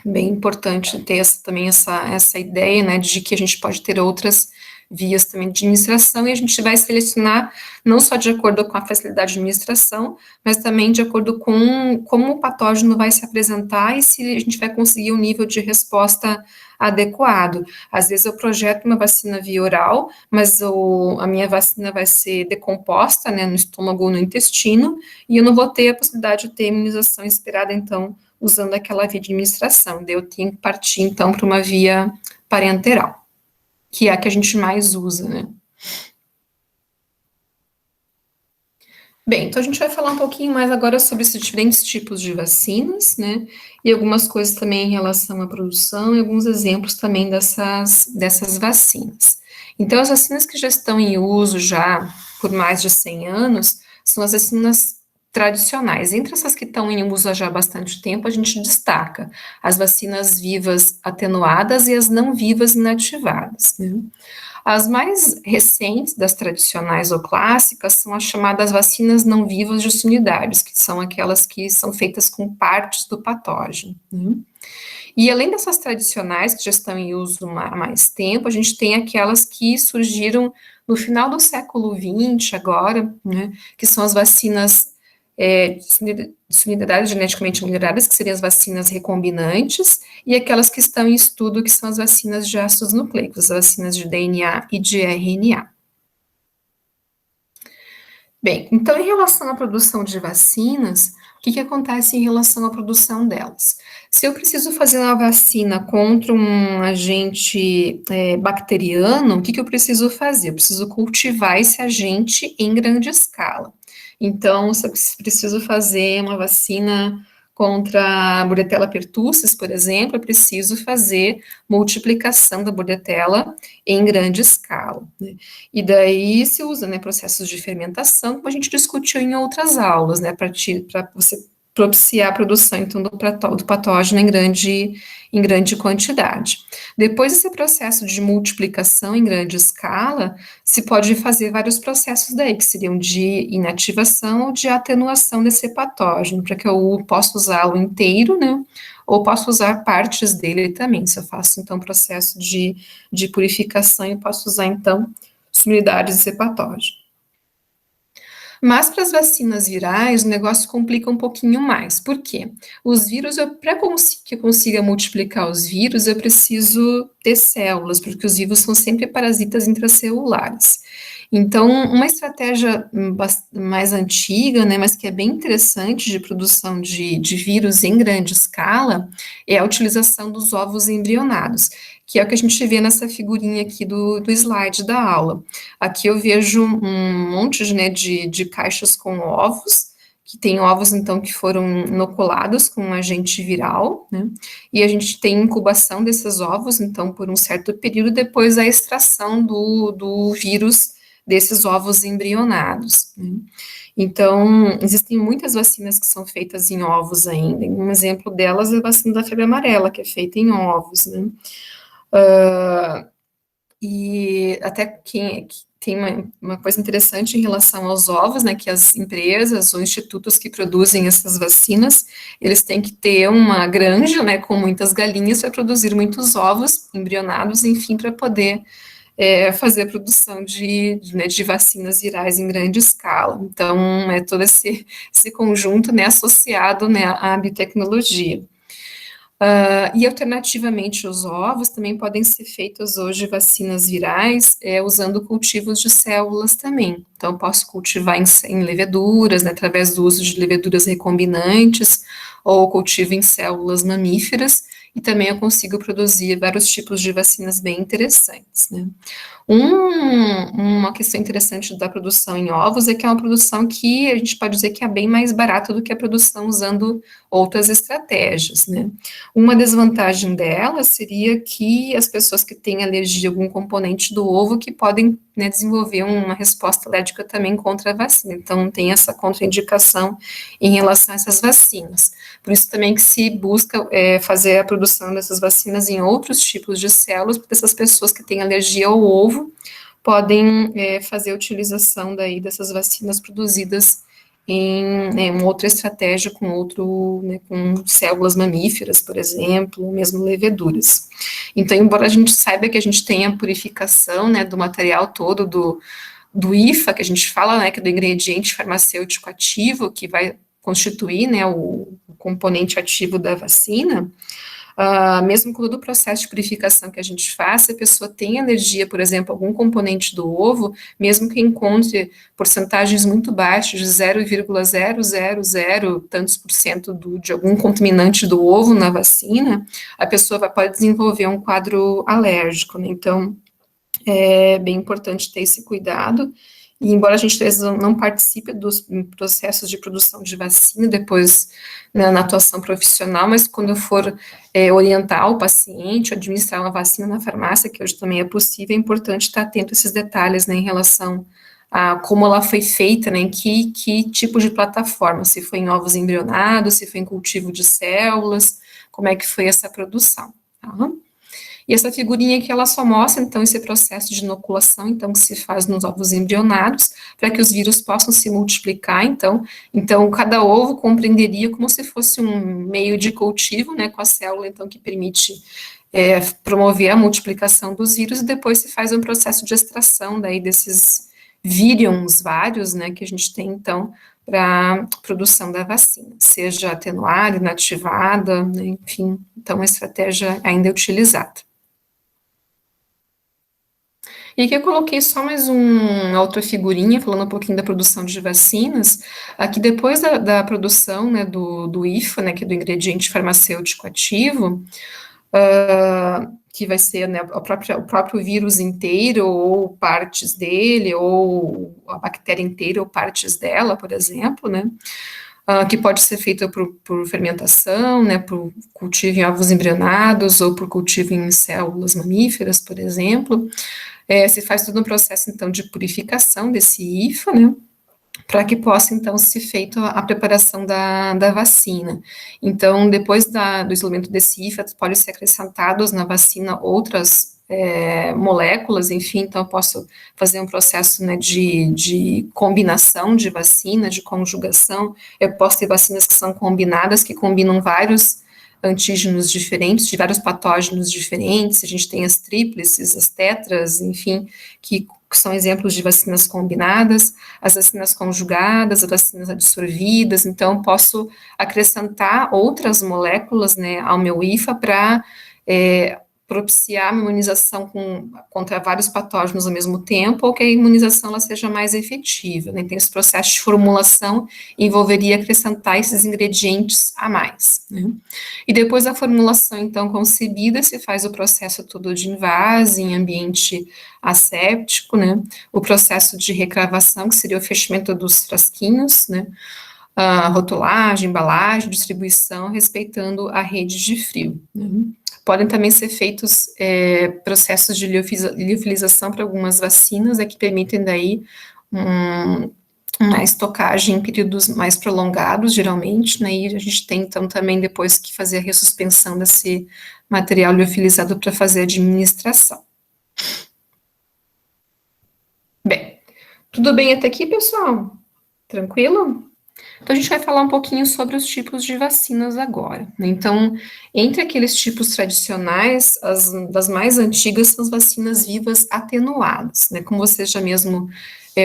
bem importante ter também essa ideia, né, de que a gente pode ter outras vias também de administração, e a gente vai selecionar não só de acordo com a facilidade de administração, mas também de acordo com como o patógeno vai se apresentar e se a gente vai conseguir um nível de resposta adequado. Às vezes eu projeto uma vacina via oral, mas a minha vacina vai ser decomposta, né, no estômago ou no intestino, e eu não vou ter a possibilidade de ter imunização esperada, então, usando aquela via de administração. Daí eu tenho que partir, então, para uma via parenteral, que é a que a gente mais usa, né. Bem, então a gente vai falar um pouquinho mais agora sobre esses diferentes tipos de vacinas, né? E algumas coisas também em relação à produção e alguns exemplos também dessas vacinas. Então, as vacinas que já estão em uso já por mais de 100 anos são as vacinas tradicionais. Entre essas que estão em uso há já bastante tempo, a gente destaca as vacinas vivas atenuadas e as não vivas inativadas, né? As mais recentes das tradicionais ou clássicas são as chamadas vacinas não vivas de unidades, que são aquelas que são feitas com partes do patógeno, né? E além dessas tradicionais, que já estão em uso há mais tempo, a gente tem aquelas que surgiram no final do século XX, agora, né, que são as vacinas de unidades geneticamente melhoradas, que seriam as vacinas recombinantes, e aquelas que estão em estudo, que são as vacinas de ácidos nucleicos, as vacinas de DNA e de RNA. Bem, então, em relação à produção de vacinas, o que acontece em relação à produção delas? Se eu preciso fazer uma vacina contra um agente bacteriano, o que eu preciso fazer? Eu preciso cultivar esse agente em grande escala. Então, se eu preciso fazer uma vacina contra a Bordetella pertussis, por exemplo, eu preciso fazer multiplicação da Bordetella em grande escala, né? E daí se usa, né, processos de fermentação, como a gente discutiu em outras aulas, né, para você propiciar a produção, então, do patógeno em grande quantidade. Depois desse processo de multiplicação em grande escala, se pode fazer vários processos daí, que seriam de inativação ou de atenuação desse patógeno, para que eu possa usá-lo inteiro, né, ou posso usar partes dele também. Se eu faço, então, processo de purificação, eu posso usar, então, unidades desse patógeno. Mas para as vacinas virais, o negócio complica um pouquinho mais. Por quê? Os vírus, para que eu consiga multiplicar os vírus, eu preciso ter células, porque os vírus são sempre parasitas intracelulares. Então, uma estratégia mais antiga, né, mas que é bem interessante de produção de vírus em grande escala, é a utilização dos ovos embrionados, que é o que a gente vê nessa figurinha aqui do slide da aula. Aqui eu vejo um monte, né, de caixas com ovos, que tem ovos, então, que foram inoculados com um agente viral, né, e a gente tem incubação desses ovos, então, por um certo período, depois a extração do vírus desses ovos embrionados, né. Então, existem muitas vacinas que são feitas em ovos ainda, um exemplo delas é a vacina da febre amarela, que é feita em ovos, né. E até que tem uma coisa interessante em relação aos ovos, né, que as empresas ou institutos que produzem essas vacinas, eles têm que ter uma granja, né, com muitas galinhas para produzir muitos ovos embrionados, enfim, para poder fazer a produção né, de vacinas virais em grande escala. Então, é todo esse conjunto, né, associado, né, à biotecnologia. E alternativamente os ovos também podem ser feitas hoje vacinas virais usando cultivos de células também. Então, eu posso cultivar em leveduras, né, através do uso de leveduras recombinantes, ou cultivo em células mamíferas, e também eu consigo produzir vários tipos de vacinas bem interessantes, né. Uma questão interessante da produção em ovos é que é uma produção que a gente pode dizer que é bem mais barata do que a produção usando outras estratégias, né. Uma desvantagem dela seria que as pessoas que têm alergia a algum componente do ovo que podem, né, desenvolver uma resposta alérgica também contra a vacina, então tem essa contraindicação em relação a essas vacinas. Por isso também que se busca fazer a produção dessas vacinas em outros tipos de células, porque essas pessoas que têm alergia ao ovo podem fazer a utilização daí dessas vacinas produzidas em uma outra estratégia né, com células mamíferas, por exemplo, ou mesmo leveduras. Então, embora a gente saiba que a gente tenha a purificação, né, do material todo do IFA, que a gente fala, né, que é do ingrediente farmacêutico ativo, que vai constituir, né, o componente ativo da vacina, mesmo com todo o processo de purificação que a gente faz, se a pessoa tem alergia, por exemplo, a algum componente do ovo, mesmo que encontre porcentagens muito baixas, de 0,000 tantos por cento de algum contaminante do ovo na vacina, a pessoa pode desenvolver um quadro alérgico, né? Então, é bem importante ter esse cuidado E embora a gente às vezes não participe dos processos de produção de vacina depois, né, na atuação profissional, mas quando eu for orientar o paciente, administrar uma vacina na farmácia, que hoje também é possível, é importante estar atento a esses detalhes, né, em relação a como ela foi feita, né, em que tipo de plataforma, se foi em ovos embrionados, se foi em cultivo de células, como é que foi essa produção, tá? E essa figurinha aqui, ela só mostra, então, esse processo de inoculação, então, que se faz nos ovos embrionados, para que os vírus possam se multiplicar, então, cada ovo compreenderia como se fosse um meio de cultivo, né, com a célula, então, que permite promover a multiplicação dos vírus, e depois se faz um processo de extração, daí, desses vírions vários, né, que a gente tem, então, para a produção da vacina, seja atenuada, inativada, né, enfim, então, a estratégia ainda é utilizada. E aqui eu coloquei só mais uma outra figurinha, falando um pouquinho da produção de vacinas. Aqui, depois da produção, né, do IFA, né, que é do ingrediente farmacêutico ativo, que vai ser, né, o próprio vírus inteiro, ou partes dele, ou a bactéria inteira, ou partes dela, por exemplo, né, que pode ser feita por fermentação, né, por cultivo em ovos embrionados, ou por cultivo em células mamíferas, por exemplo. Se faz todo um processo, então, de purificação desse IFA, né, para que possa, então, ser feita a preparação da vacina. Então, depois do isolamento desse IFA, pode ser acrescentados na vacina outras moléculas, enfim, então eu posso fazer um processo, né, de combinação de vacina, de conjugação, eu posso ter vacinas que são combinadas, que combinam vários antígenos diferentes, de vários patógenos diferentes, a gente tem as tríplices, as tetras, enfim, que são exemplos de vacinas combinadas, as vacinas conjugadas, as vacinas adsorvidas, então posso acrescentar outras moléculas, né, ao meu IFA para propiciar a imunização contra vários patógenos ao mesmo tempo, ou que a imunização ela seja mais efetiva, né? Tem esse processo de formulação, envolveria acrescentar esses ingredientes a mais, né? E depois da formulação, então, concebida, se faz o processo todo de invase, em ambiente asséptico, né? O processo de recravação, que seria o fechamento dos frasquinhos, né? A rotulagem, embalagem, distribuição, respeitando a rede de frio, né? Podem também ser feitos processos de liofilização para algumas vacinas, que permitem daí uma estocagem em períodos mais prolongados, geralmente, né, e a gente tem, então, também depois que fazer a ressuspensão desse material liofilizado para fazer a administração. Bem, tudo bem até aqui, pessoal? Tranquilo? Então, a gente vai falar um pouquinho sobre os tipos de vacinas agora, né? Então, entre aqueles tipos tradicionais, das mais antigas são as vacinas vivas atenuadas, né? Como vocês já mesmo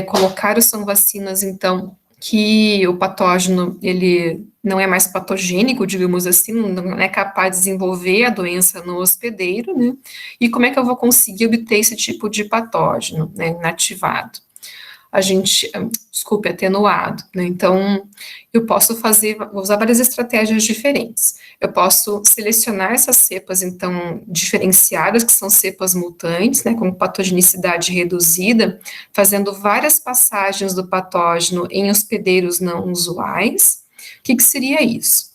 colocaram, são vacinas, então, que o patógeno, ele não é mais patogênico, digamos assim, não é capaz de desenvolver a doença no hospedeiro, né? E como é que eu vou conseguir obter esse tipo de patógeno, né, inativado? Atenuado, né? Então, eu posso vou usar várias estratégias diferentes. Eu posso selecionar essas cepas, então, diferenciadas, que são cepas mutantes, né, com patogenicidade reduzida, fazendo várias passagens do patógeno em hospedeiros não usuais. O que seria isso?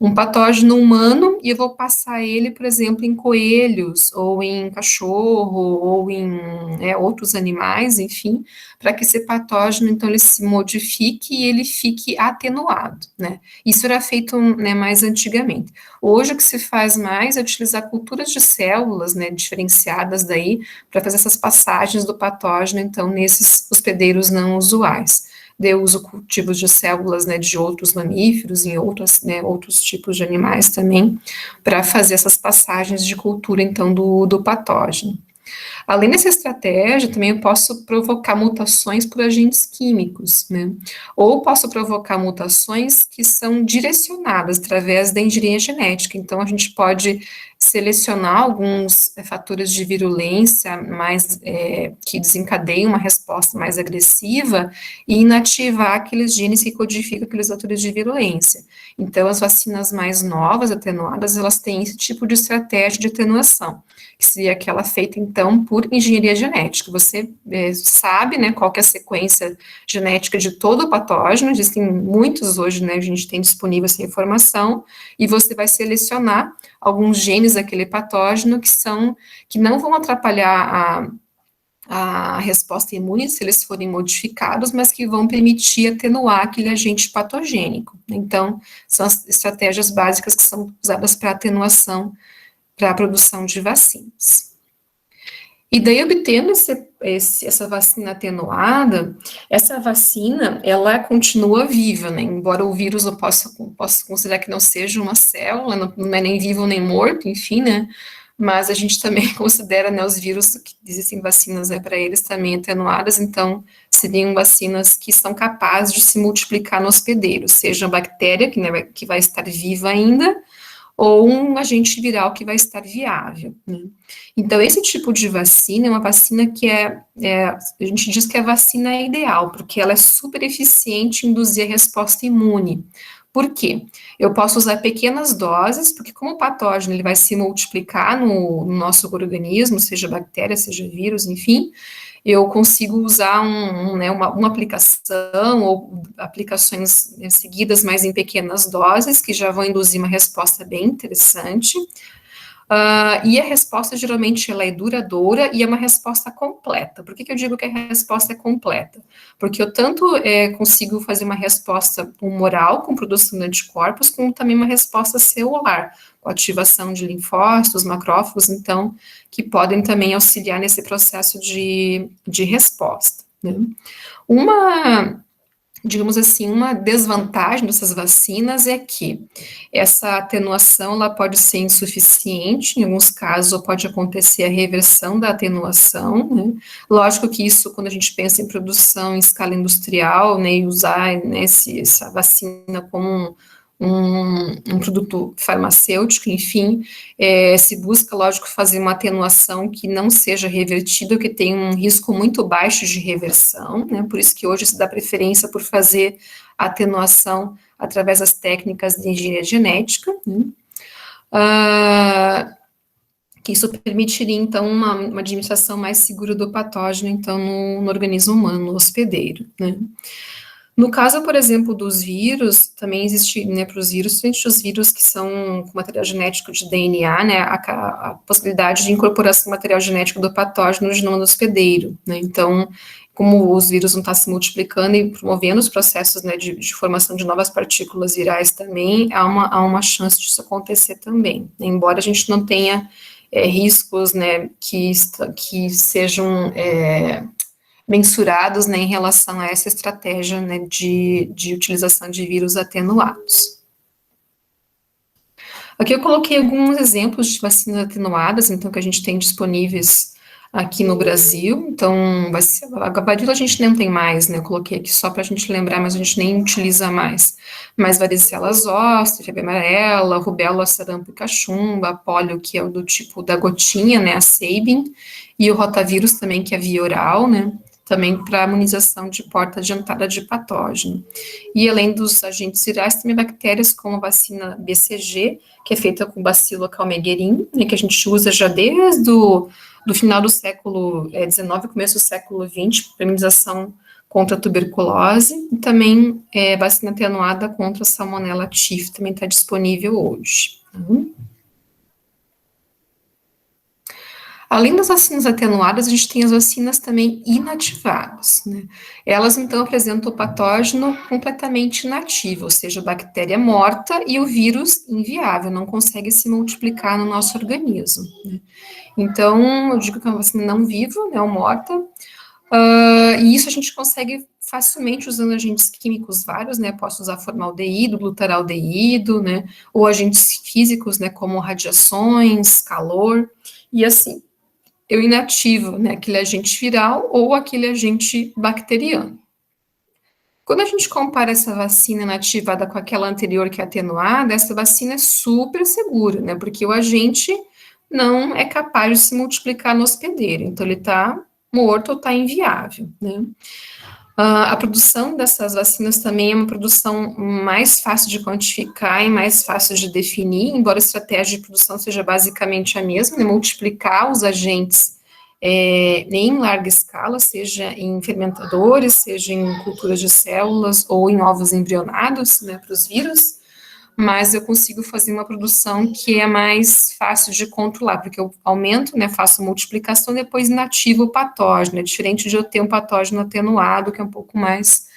Um patógeno humano, e eu vou passar ele, por exemplo, em coelhos, ou em cachorro, ou em outros animais, enfim, para que esse patógeno, então, ele se modifique e ele fique atenuado, né? Isso era feito, né, mais antigamente. Hoje, o que se faz mais é utilizar culturas de células, né, diferenciadas daí, para fazer essas passagens do patógeno, então, nesses hospedeiros não usuais. Eu uso cultivos de células, né, de outros mamíferos e outros tipos de animais também, para fazer essas passagens de cultura, então, do patógeno. Além dessa estratégia, também eu posso provocar mutações por agentes químicos, né? Ou posso provocar mutações que são direcionadas através da engenharia genética. Então, a gente pode selecionar alguns fatores de virulência mais que desencadeiam uma resposta mais agressiva e inativar aqueles genes que codificam aqueles fatores de virulência. Então, as vacinas mais novas, atenuadas, elas têm esse tipo de estratégia de atenuação, que seria aquela feita, então, por engenharia genética. Você sabe, né, qual que é a sequência genética de todo o patógeno, existem muitos hoje, né, a gente tem disponível essa informação, e você vai selecionar alguns genes daquele patógeno que não vão atrapalhar a resposta imune se eles forem modificados, mas que vão permitir atenuar aquele agente patogênico. Então, são as estratégias básicas que são usadas para atenuação, para a produção de vacinas. E daí, obtendo essa vacina atenuada, essa vacina, ela continua viva, né? Embora o vírus eu possa considerar que não seja uma célula, não é nem vivo nem morto, enfim, né? Mas a gente também considera, né, os vírus que existem vacinas, né, para eles também atenuadas, então seriam vacinas que são capazes de se multiplicar no hospedeiro, seja a bactéria, que vai estar viva ainda, ou um agente viral que vai estar viável, né? Então, esse tipo de vacina é uma vacina que a gente diz que a vacina é ideal, porque ela é super eficiente em induzir a resposta imune. Por quê? Eu posso usar pequenas doses, porque como o patógeno ele vai se multiplicar no nosso organismo, seja bactéria, seja vírus, enfim, eu consigo usar uma aplicação ou aplicações seguidas, mas em pequenas doses, que já vão induzir uma resposta bem interessante. E a resposta, geralmente, ela é duradoura e é uma resposta completa. Por que eu digo que a resposta é completa? Porque eu tanto consigo fazer uma resposta humoral, com produção de anticorpos, como também uma resposta celular, com ativação de linfócitos, macrófagos, então, que podem também auxiliar nesse processo de resposta, né? Digamos assim, uma desvantagem dessas vacinas é que essa atenuação ela pode ser insuficiente, em alguns casos, ou pode acontecer a reversão da atenuação, né? Lógico que isso, quando a gente pensa em produção em escala industrial, né, e usar, né, essa vacina como um produto farmacêutico, enfim, se busca, lógico, fazer uma atenuação que não seja revertida, que tenha um risco muito baixo de reversão, né, por isso que hoje se dá preferência por fazer a atenuação através das técnicas de engenharia genética, né, que isso permitiria, então, uma administração mais segura do patógeno, então, no organismo humano, no hospedeiro, né. No caso, por exemplo, dos vírus, também existe, né, para os vírus, principalmente os vírus que são com material genético de DNA, né, a possibilidade de incorporação do material genético do patógeno no genoma do hospedeiro, né, então, como os vírus não estão se multiplicando e promovendo os processos, né, de formação de novas partículas virais também, há uma chance disso acontecer também, né, embora a gente não tenha riscos, né, que sejam mensurados, né, em relação a essa estratégia, né, de utilização de vírus atenuados. Aqui eu coloquei alguns exemplos de vacinas atenuadas, então, que a gente tem disponíveis aqui no Brasil. Então, a varíola a gente não tem mais, né, eu coloquei aqui só para a gente lembrar, mas a gente nem utiliza mais. Mas varicela zoster, febre amarela, rubéola, sarampo e cachumba, pólio, que é o do tipo da gotinha, né, a Sabin, e o rotavírus também, que é via oral, né, também para imunização de porta adiantada de patógeno. E além dos agentes virais, também bactérias como a vacina BCG, que é feita com bacilo calmeguerin, né, que a gente usa já desde do final do século XIX, começo do século XX, para imunização contra a tuberculose, e também vacina atenuada contra a salmonella tif, também está disponível hoje. Além das vacinas atenuadas, a gente tem as vacinas também inativadas, né? Elas, então, apresentam o patógeno completamente inativo, ou seja, a bactéria morta e o vírus inviável, não consegue se multiplicar no nosso organismo, né? Então, eu digo que é uma vacina não viva, né, ou morta, e isso a gente consegue facilmente usando agentes químicos vários, né, posso usar formaldeído, glutaraldeído, né, ou agentes físicos, né, como radiações, calor, e assim, eu inativo, né, aquele agente viral ou aquele agente bacteriano. Quando a gente compara essa vacina inativada com aquela anterior que é atenuada, essa vacina é super segura, né, porque o agente não é capaz de se multiplicar no hospedeiro, então ele está morto ou está inviável, né? A produção dessas vacinas também é uma produção mais fácil de quantificar e mais fácil de definir, embora a estratégia de produção seja basicamente a mesma, né, multiplicar os agentes em larga escala, seja em fermentadores, seja em culturas de células ou em ovos embrionados, né, para os vírus, mas eu consigo fazer uma produção que é mais fácil de controlar, porque eu aumento, né, faço multiplicação, depois inativo o patógeno, é diferente de eu ter um patógeno atenuado, que é um pouco mais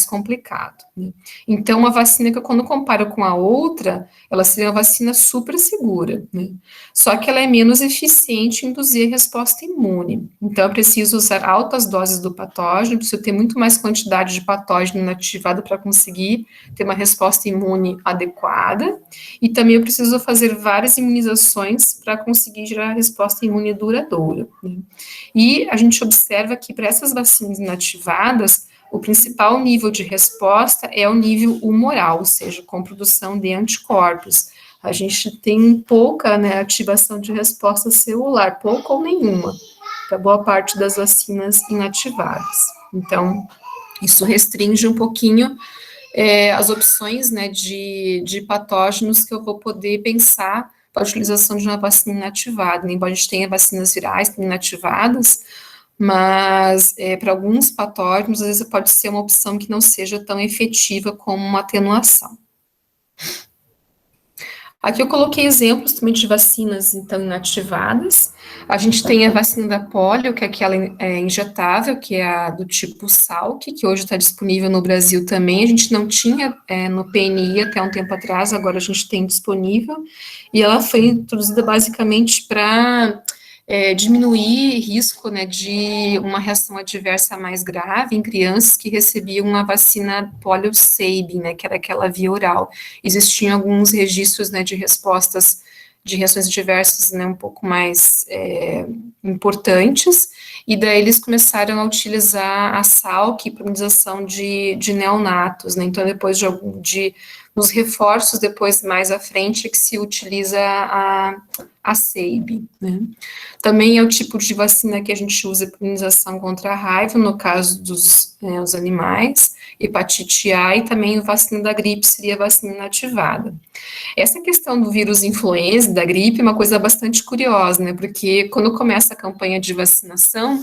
complicado, né? Então, a vacina que eu, quando comparo com a outra, ela seria uma vacina super segura, né? Só que ela é menos eficiente em induzir a resposta imune. Então, eu preciso usar altas doses do patógeno, preciso ter muito mais quantidade de patógeno inativado para conseguir ter uma resposta imune adequada, e também eu preciso fazer várias imunizações para conseguir gerar resposta imune duradoura, né? E a gente observa que para essas vacinas inativadas, o principal nível de resposta é o nível humoral, ou seja, com produção de anticorpos. A gente tem pouca, né, ativação de resposta celular, pouca ou nenhuma, para boa parte das vacinas inativadas. Então, isso restringe um pouquinho as opções, né, de patógenos que eu vou poder pensar para a utilização de uma vacina inativada. Embora a gente tenha vacinas virais inativadas, mas para alguns patógenos, às vezes pode ser uma opção que não seja tão efetiva como uma atenuação. Aqui eu coloquei exemplos também de vacinas, então, inativadas. A gente tem a vacina da polio, que é aquela injetável, que é a do tipo Salk, que hoje está disponível no Brasil também. A gente não tinha no PNI até um tempo atrás, agora a gente tem disponível. E ela foi introduzida basicamente para diminuir risco, né, de uma reação adversa mais grave em crianças que recebiam a vacina polio Sabin, né, que era aquela via oral. Existiam alguns registros, né, de respostas de reações adversas, né, um pouco mais importantes, e daí eles começaram a utilizar a Salk para imunização de neonatos, né, então depois nos reforços, depois mais à frente, é que se utiliza a Sabin, né. Também é o tipo de vacina que a gente usa para imunização contra a raiva, no caso dos os animais, hepatite A, e também a vacina da gripe seria a vacina inativada. Essa questão do vírus influenza, da gripe, é uma coisa bastante curiosa, né, porque quando começa a campanha de vacinação,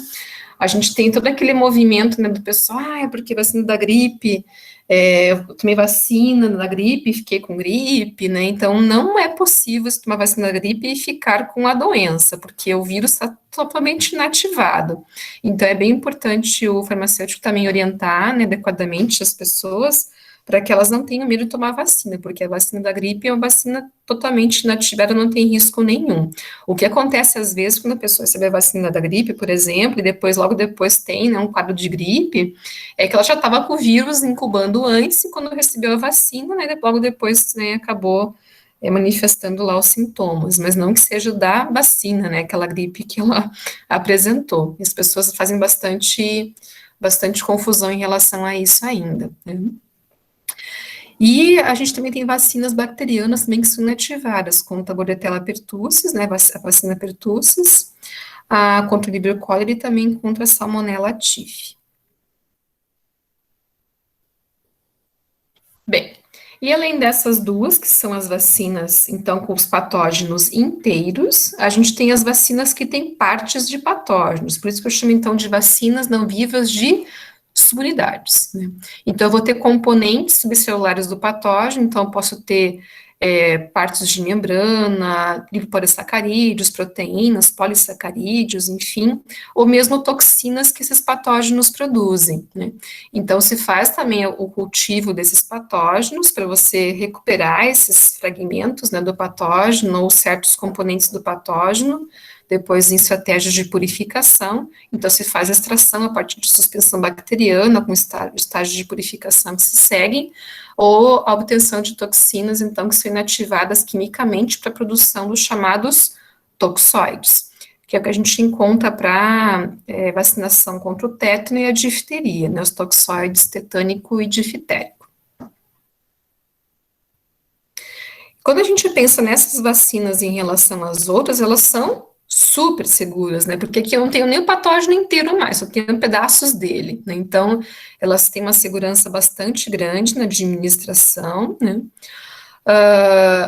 a gente tem todo aquele movimento, né, do pessoal, é porque vacina da gripe, eu tomei vacina da gripe e fiquei com gripe, né, então não é possível você tomar vacina da gripe e ficar com a doença, porque o vírus está totalmente inativado. Então é bem importante o farmacêutico também orientar, né, adequadamente as pessoas, para que elas não tenham medo de tomar vacina, porque a vacina da gripe é uma vacina totalmente inativada, não tem risco nenhum. O que acontece às vezes quando a pessoa recebe a vacina da gripe, por exemplo, e depois, logo depois tem, né, um quadro de gripe, é que ela já estava com o vírus incubando antes, e quando recebeu a vacina, né, logo depois, né, acabou manifestando lá os sintomas, mas não que seja da vacina, né, aquela gripe que ela apresentou. E as pessoas fazem bastante confusão em relação a isso ainda, né? E a gente também tem vacinas bacterianas também que são inativadas, contra a Bordetella pertussis, né, a vacina pertussis, contra o Vibrio cholerae e também contra a Salmonella typhi. Bem, e além dessas duas, que são as vacinas, então, com os patógenos inteiros, a gente tem as vacinas que têm partes de patógenos, por isso que eu chamo, então, de vacinas não vivas de subunidades, né? Então, eu vou ter componentes subcelulares do patógeno, então, eu posso ter partes de membrana, lipopolissacarídeos, proteínas, polissacarídeos, enfim, ou mesmo toxinas que esses patógenos produzem, né? Então, se faz também o cultivo desses patógenos para você recuperar esses fragmentos, né, do patógeno ou certos componentes do patógeno, depois em estratégias de purificação. Então, se faz a extração a partir de suspensão bacteriana, com estágio de purificação que se seguem, ou a obtenção de toxinas, então, que são inativadas quimicamente para a produção dos chamados toxoides, que é o que a gente encontra para vacinação contra o tétano e a difteria, né, os toxoides tetânico e diftérico. Quando a gente pensa nessas vacinas em relação às outras, elas são super seguras, né? Porque aqui eu não tenho nem o patógeno inteiro mais, só tenho pedaços dele, né? Então, elas têm uma segurança bastante grande na administração, né?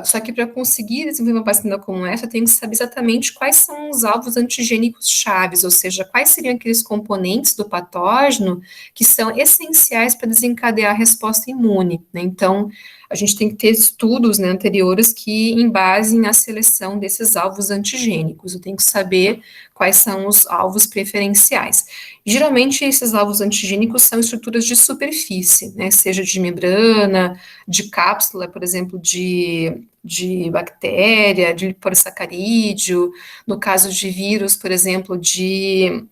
Só que para conseguir desenvolver uma vacina como essa, eu tenho que saber exatamente quais são os alvos antigênicos chaves, ou seja, quais seriam aqueles componentes do patógeno que são essenciais para desencadear a resposta imune, né? Então, a gente tem que ter estudos, né, anteriores que embasem a seleção desses alvos antigênicos. Eu tenho que saber quais são os alvos preferenciais. Geralmente, esses alvos antigênicos são estruturas de superfície, né, seja de membrana, de cápsula, por exemplo, de bactéria, de polissacarídeo, no caso de vírus, por exemplo, de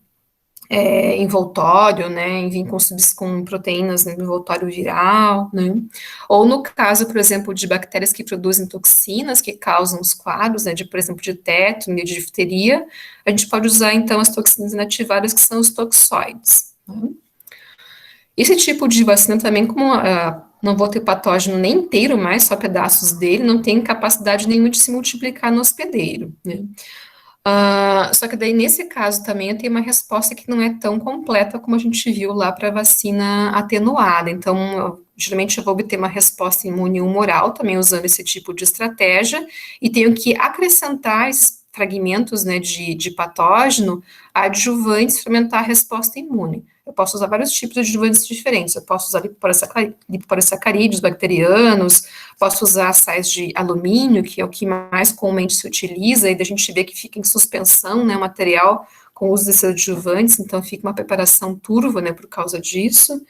envoltório, né, enfim, com proteínas no envoltório viral, né, ou no caso, por exemplo, de bactérias que produzem toxinas, que causam os quadros, né, de, por exemplo, de tétano e de difteria, a gente pode usar, então, as toxinas inativadas, que são os toxoides, né. Esse tipo de vacina também, como não vou ter patógeno nem inteiro mais, só pedaços dele, não tem capacidade nenhuma de se multiplicar no hospedeiro, né. Só que daí, nesse caso também, eu tenho uma resposta que não é tão completa como a gente viu lá para a vacina atenuada. Então, geralmente eu vou obter uma resposta imune humoral, também usando esse tipo de estratégia, e tenho que acrescentar esses fragmentos, né, de patógeno adjuvantes para aumentar a resposta imune. Eu posso usar vários tipos de adjuvantes diferentes. Eu posso usar lipopolissacarídeos bacterianos, posso usar sais de alumínio, que é o que mais comumente se utiliza, e a gente vê que fica em suspensão, né, o material com o uso desses adjuvantes, então fica uma preparação turva, né, por causa disso.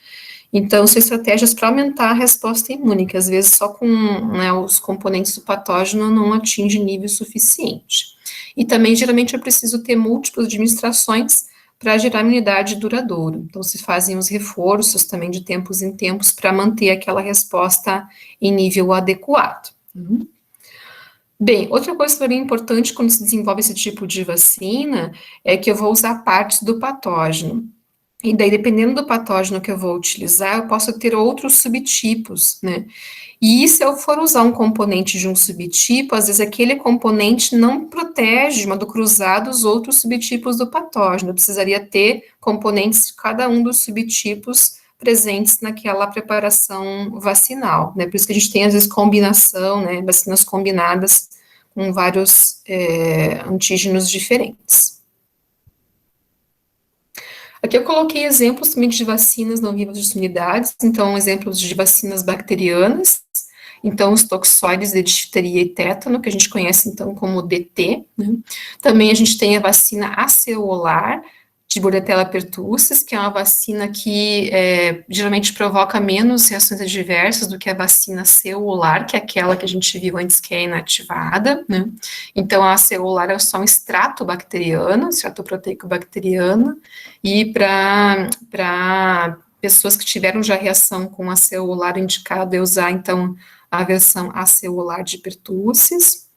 Então, são estratégias para aumentar a resposta imune, que às vezes só com, né, os componentes do patógeno não atinge nível suficiente. E também, geralmente, é preciso ter múltiplas administrações para gerar imunidade duradoura. Então, se fazem os reforços também de tempos em tempos para manter aquela resposta em nível adequado. Bem, outra coisa também importante quando se desenvolve esse tipo de vacina é que eu vou usar partes do patógeno. E daí, dependendo do patógeno que eu vou utilizar, eu posso ter outros subtipos, né? E se eu for usar um componente de um subtipo, às vezes aquele componente não protege de modo cruzado os outros subtipos do patógeno. Eu precisaria ter componentes de cada um dos subtipos presentes naquela preparação vacinal, né? Por isso que a gente tem, às vezes, combinação, né? Vacinas combinadas com vários antígenos diferentes. Aqui eu coloquei exemplos também de vacinas não vivas de unidades, então exemplos de vacinas bacterianas, então os toxoides de difteria e tétano, que a gente conhece então como DT, né? Também a gente tem a vacina aceolar, de Bordetella pertussis, que é uma vacina que geralmente provoca menos reações adversas do que a vacina celular, que é aquela que a gente viu antes que é inativada, né? Então, a celular é só um extrato bacteriano, extrato proteico bacteriano, e para pessoas que tiveram já reação com a celular, indicado é usar, então, a versão acelular de pertussis.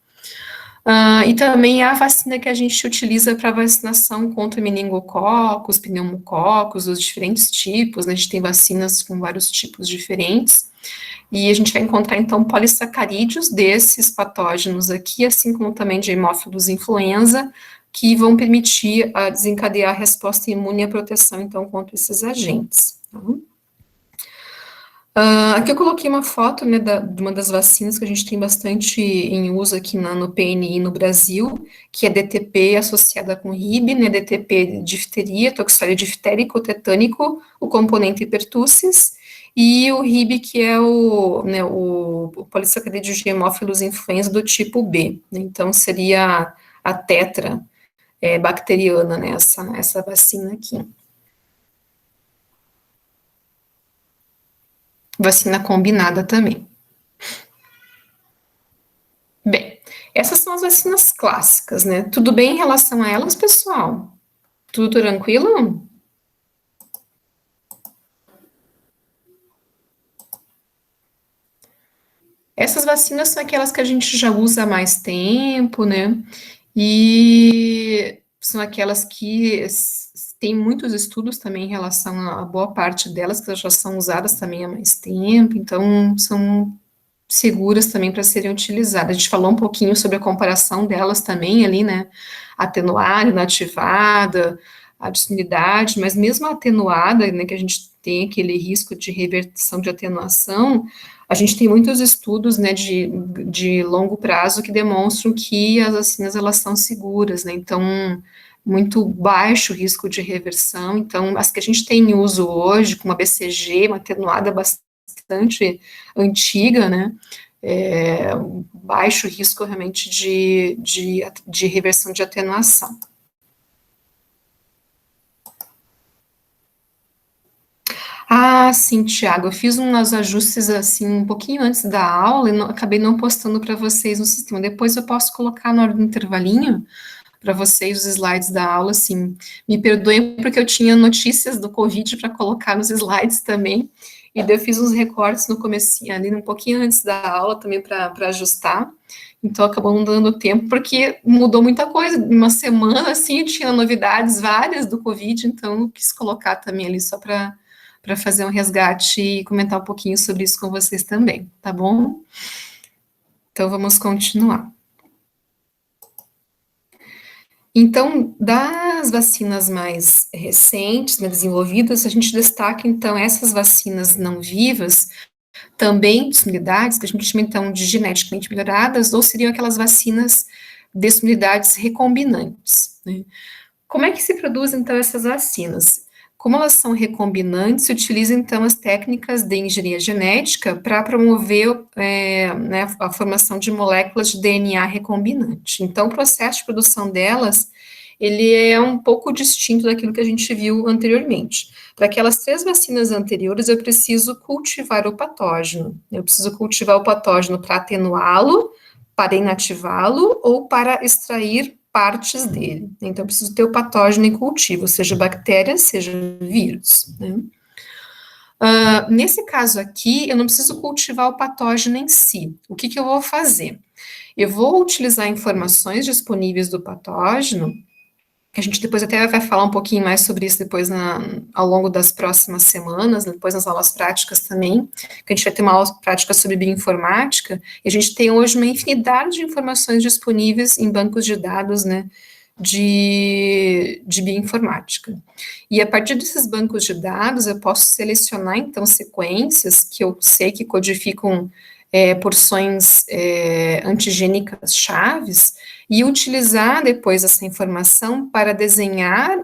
E também a vacina que a gente utiliza para vacinação contra meningococos, pneumococos, os diferentes tipos, né? A gente tem vacinas com vários tipos diferentes, e a gente vai encontrar, então, polissacarídeos desses patógenos aqui, assim como também de hemófilos influenza, que vão permitir desencadear a resposta imune e a proteção, então, contra esses agentes. Tá? Aqui eu coloquei uma foto, né, de uma das vacinas que a gente tem bastante em uso aqui no PNI no Brasil, que é DTP associada com RIB, né, DTP difteria, toxoide diftérico tetânico, o componente pertussis, e o RIB, que é o polissacarídeo de hemófilos influenza do tipo B, né, então seria a tetra bacteriana, né, essa vacina aqui. Vacina combinada também. Bem, essas são as vacinas clássicas, né? Tudo bem em relação a elas, pessoal? Tudo tranquilo? Essas vacinas são aquelas que a gente já usa há mais tempo, né? E são aquelas que tem muitos estudos também em relação a boa parte delas, que já são usadas também há mais tempo, então são seguras também para serem utilizadas. A gente falou um pouquinho sobre a comparação delas também ali, né? Atenuada, inativada, a disponibilidade, mas mesmo a atenuada, né, que a gente tem aquele risco de reversão de atenuação, a gente tem muitos estudos, né, de longo prazo que demonstram que as vacinas, elas são seguras, né, então, muito baixo risco de reversão, então, as que a gente tem em uso hoje, com uma BCG, uma atenuada bastante antiga, né, baixo risco realmente de reversão de atenuação. Ah, sim, Tiago, eu fiz uns ajustes assim um pouquinho antes da aula e acabei não postando para vocês no sistema. Depois eu posso colocar na hora do intervalinho para vocês os slides da aula, assim. Me perdoem porque eu tinha notícias do Covid para colocar nos slides também. E daí eu fiz uns recortes no comecinho, ali um pouquinho antes da aula também para ajustar. Então acabou não dando tempo, porque mudou muita coisa. Em uma semana, assim, tinha novidades várias do Covid, então eu quis colocar também ali só para fazer um resgate e comentar um pouquinho sobre isso com vocês também, tá bom? Então vamos continuar. Então, das vacinas mais recentes, né, desenvolvidas, a gente destaca, então, essas vacinas não vivas, também de imunidades, que a gente chama, então, de geneticamente melhoradas, ou seriam aquelas vacinas de imunidades recombinantes, né? Como é que se produzem, então, essas vacinas? Como elas são recombinantes, se utiliza, então, as técnicas de engenharia genética para promover né, a formação de moléculas de DNA recombinante. Então, o processo de produção delas, ele é um pouco distinto daquilo que a gente viu anteriormente. Para aquelas 3 vacinas anteriores, eu preciso cultivar o patógeno. Eu preciso cultivar o patógeno para atenuá-lo, para inativá-lo ou para extrair partes dele. Então, eu preciso ter o patógeno em cultivo, seja bactéria, seja vírus, né? Nesse caso aqui, eu não preciso cultivar o patógeno em si. O que eu vou fazer? Eu vou utilizar informações disponíveis do patógeno, que a gente depois até vai falar um pouquinho mais sobre isso depois ao longo das próximas semanas, depois nas aulas práticas também, que a gente vai ter uma aula prática sobre bioinformática, e a gente tem hoje uma infinidade de informações disponíveis em bancos de dados, né, de bioinformática. E a partir desses bancos de dados, eu posso selecionar, então, sequências que eu sei que codificam porções antigênicas chaves, e utilizar depois essa informação para desenhar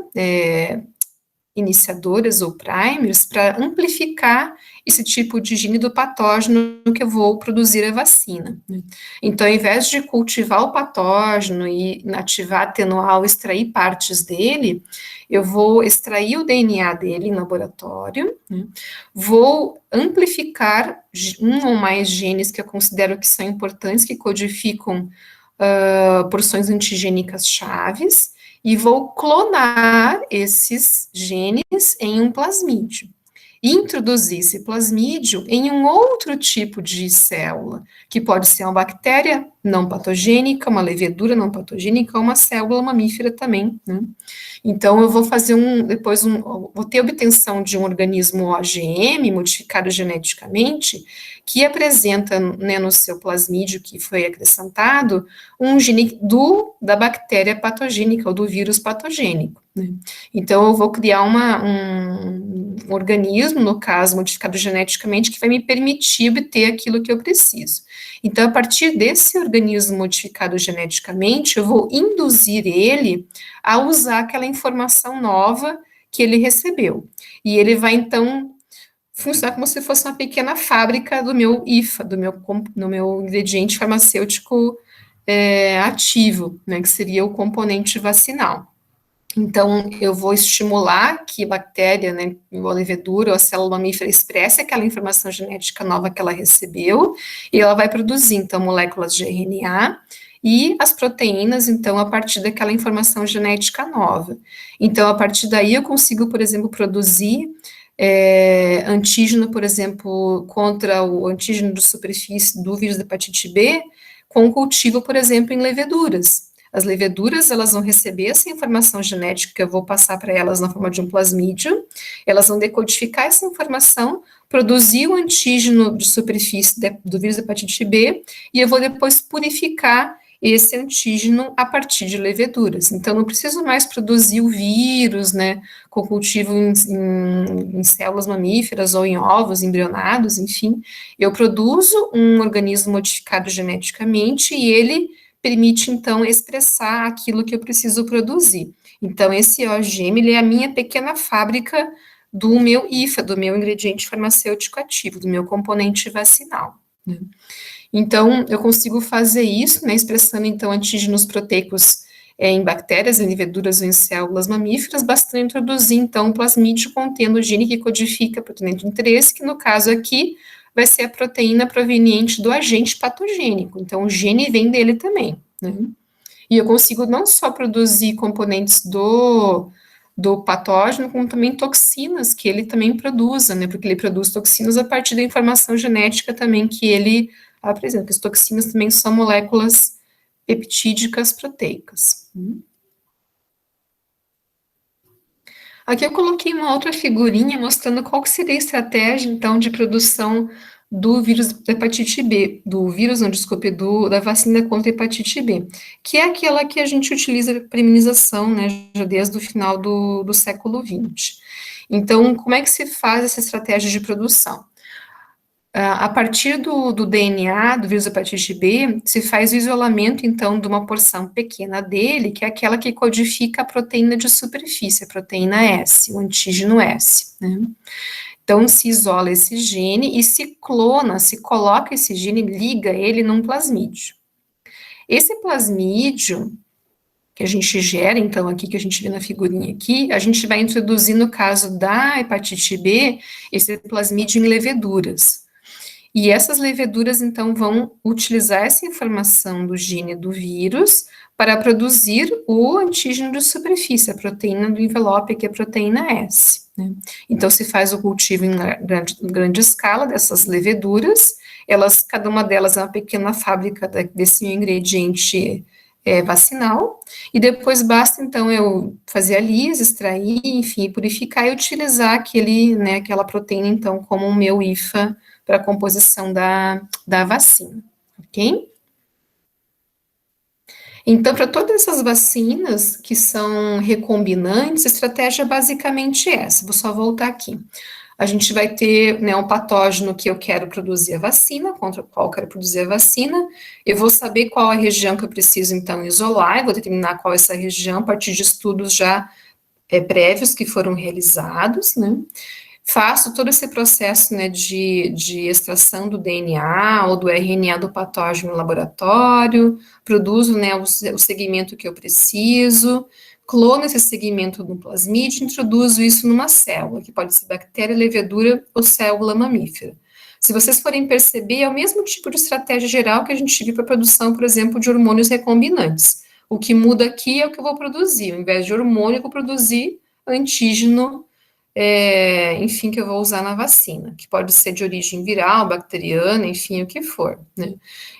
iniciadores ou primers para amplificar esse tipo de gene do patógeno que eu vou produzir a vacina, né? Então, ao invés de cultivar o patógeno e inativar, atenuar ou extrair partes dele, eu vou extrair o DNA dele em laboratório, né? Vou amplificar um ou mais genes que eu considero que são importantes, que codificam porções antigênicas chaves, e vou clonar esses genes em um plasmídio. E introduzir esse plasmídio em um outro tipo de célula, que pode ser uma bactéria não patogênica, uma levedura não patogênica, ou uma célula mamífera também, né? Então, eu vou fazer vou ter obtenção de um organismo OGM, modificado geneticamente, que apresenta, né, no seu plasmídio que foi acrescentado, um gene da bactéria patogênica, ou do vírus patogênico, né? Então, eu vou criar um organismo, no caso, modificado geneticamente, que vai me permitir obter aquilo que eu preciso. Então, a partir desse organismo modificado geneticamente, eu vou induzir ele a usar aquela informação nova que ele recebeu. E ele vai, então, funcionar como se fosse uma pequena fábrica do meu IFA, do meu ingrediente farmacêutico ativo, né, que seria o componente vacinal. Então, eu vou estimular que a bactéria, né, a levedura ou a célula mamífera expresse aquela informação genética nova que ela recebeu, e ela vai produzir, então, moléculas de RNA e as proteínas, então, a partir daquela informação genética nova. Então, a partir daí, eu consigo, por exemplo, produzir antígeno, por exemplo, contra o antígeno de superfície do vírus da hepatite B, com cultivo, por exemplo, em leveduras. As leveduras, elas vão receber essa informação genética que eu vou passar para elas na forma de um plasmídio, elas vão decodificar essa informação, produzir o antígeno de superfície do vírus da hepatite B, e eu vou depois purificar esse antígeno a partir de leveduras. Então, não preciso mais produzir o vírus, né, com cultivo em células mamíferas ou em ovos embrionados, enfim. Eu produzo um organismo modificado geneticamente e ele permite, então, expressar aquilo que eu preciso produzir. Então, esse OGM, ele é a minha pequena fábrica do meu IFA, do meu ingrediente farmacêutico ativo, do meu componente vacinal, né? Então, eu consigo fazer isso, né, expressando, então, antígenos proteicos em bactérias, em leveduras ou em células mamíferas, bastando introduzir, então, um plasmídio contendo o gene que codifica a proteína de interesse, que no caso aqui vai ser a proteína proveniente do agente patogênico. Então, o gene vem dele também, né? E eu consigo não só produzir componentes do patógeno, como também toxinas que ele também produza, né? Porque ele produz toxinas a partir da informação genética também que ele apresenta. As toxinas também são moléculas peptídicas proteicas. Aqui eu coloquei uma outra figurinha mostrando qual que seria a estratégia, então, de produção do vírus da hepatite B, do vírus, não, desculpe, da vacina contra a hepatite B, que é aquela que a gente utiliza para imunização, né, já desde o final do século XX. Então, como é que se faz essa estratégia de produção? A partir do DNA do vírus da hepatite B, se faz o isolamento, então, de uma porção pequena dele, que é aquela que codifica a proteína de superfície, a proteína S, o antígeno S, né? Então, se isola esse gene e se clona, se coloca esse gene, liga ele num plasmídio. Esse plasmídio, que a gente gera, então, aqui, que a gente vê na figurinha aqui, a gente vai introduzir, no caso da hepatite B, esse plasmídio em leveduras. E essas leveduras, então, vão utilizar essa informação do gene do vírus para produzir o antígeno de superfície, a proteína do envelope, que é a proteína S, né? Então, se faz o cultivo em grande escala dessas leveduras, cada uma delas é uma pequena fábrica desse ingrediente vacinal, e depois basta, então, eu fazer a lise, extrair, enfim, purificar e utilizar aquela proteína, então, como o meu IFA para a composição da vacina, ok? Então, para todas essas vacinas que são recombinantes, a estratégia é basicamente essa. Vou só voltar aqui. A gente vai ter, né, um patógeno que eu quero produzir a vacina, contra o qual eu quero produzir a vacina. Eu vou saber qual a região que eu preciso, então, isolar. Eu vou determinar qual é essa região a partir de estudos já prévios que foram realizados, né? Faço todo esse processo, né, de extração do DNA ou do RNA do patógeno no laboratório, produzo, né, o segmento que eu preciso, clono esse segmento no plasmídio e introduzo isso numa célula, que pode ser bactéria, levedura ou célula mamífera. Se vocês forem perceber, é o mesmo tipo de estratégia geral que a gente viu para a produção, por exemplo, de hormônios recombinantes. O que muda aqui é o que eu vou produzir. Ao invés de hormônio, eu vou produzir antígeno, enfim, que eu vou usar na vacina, que pode ser de origem viral, bacteriana, enfim, o que for, né?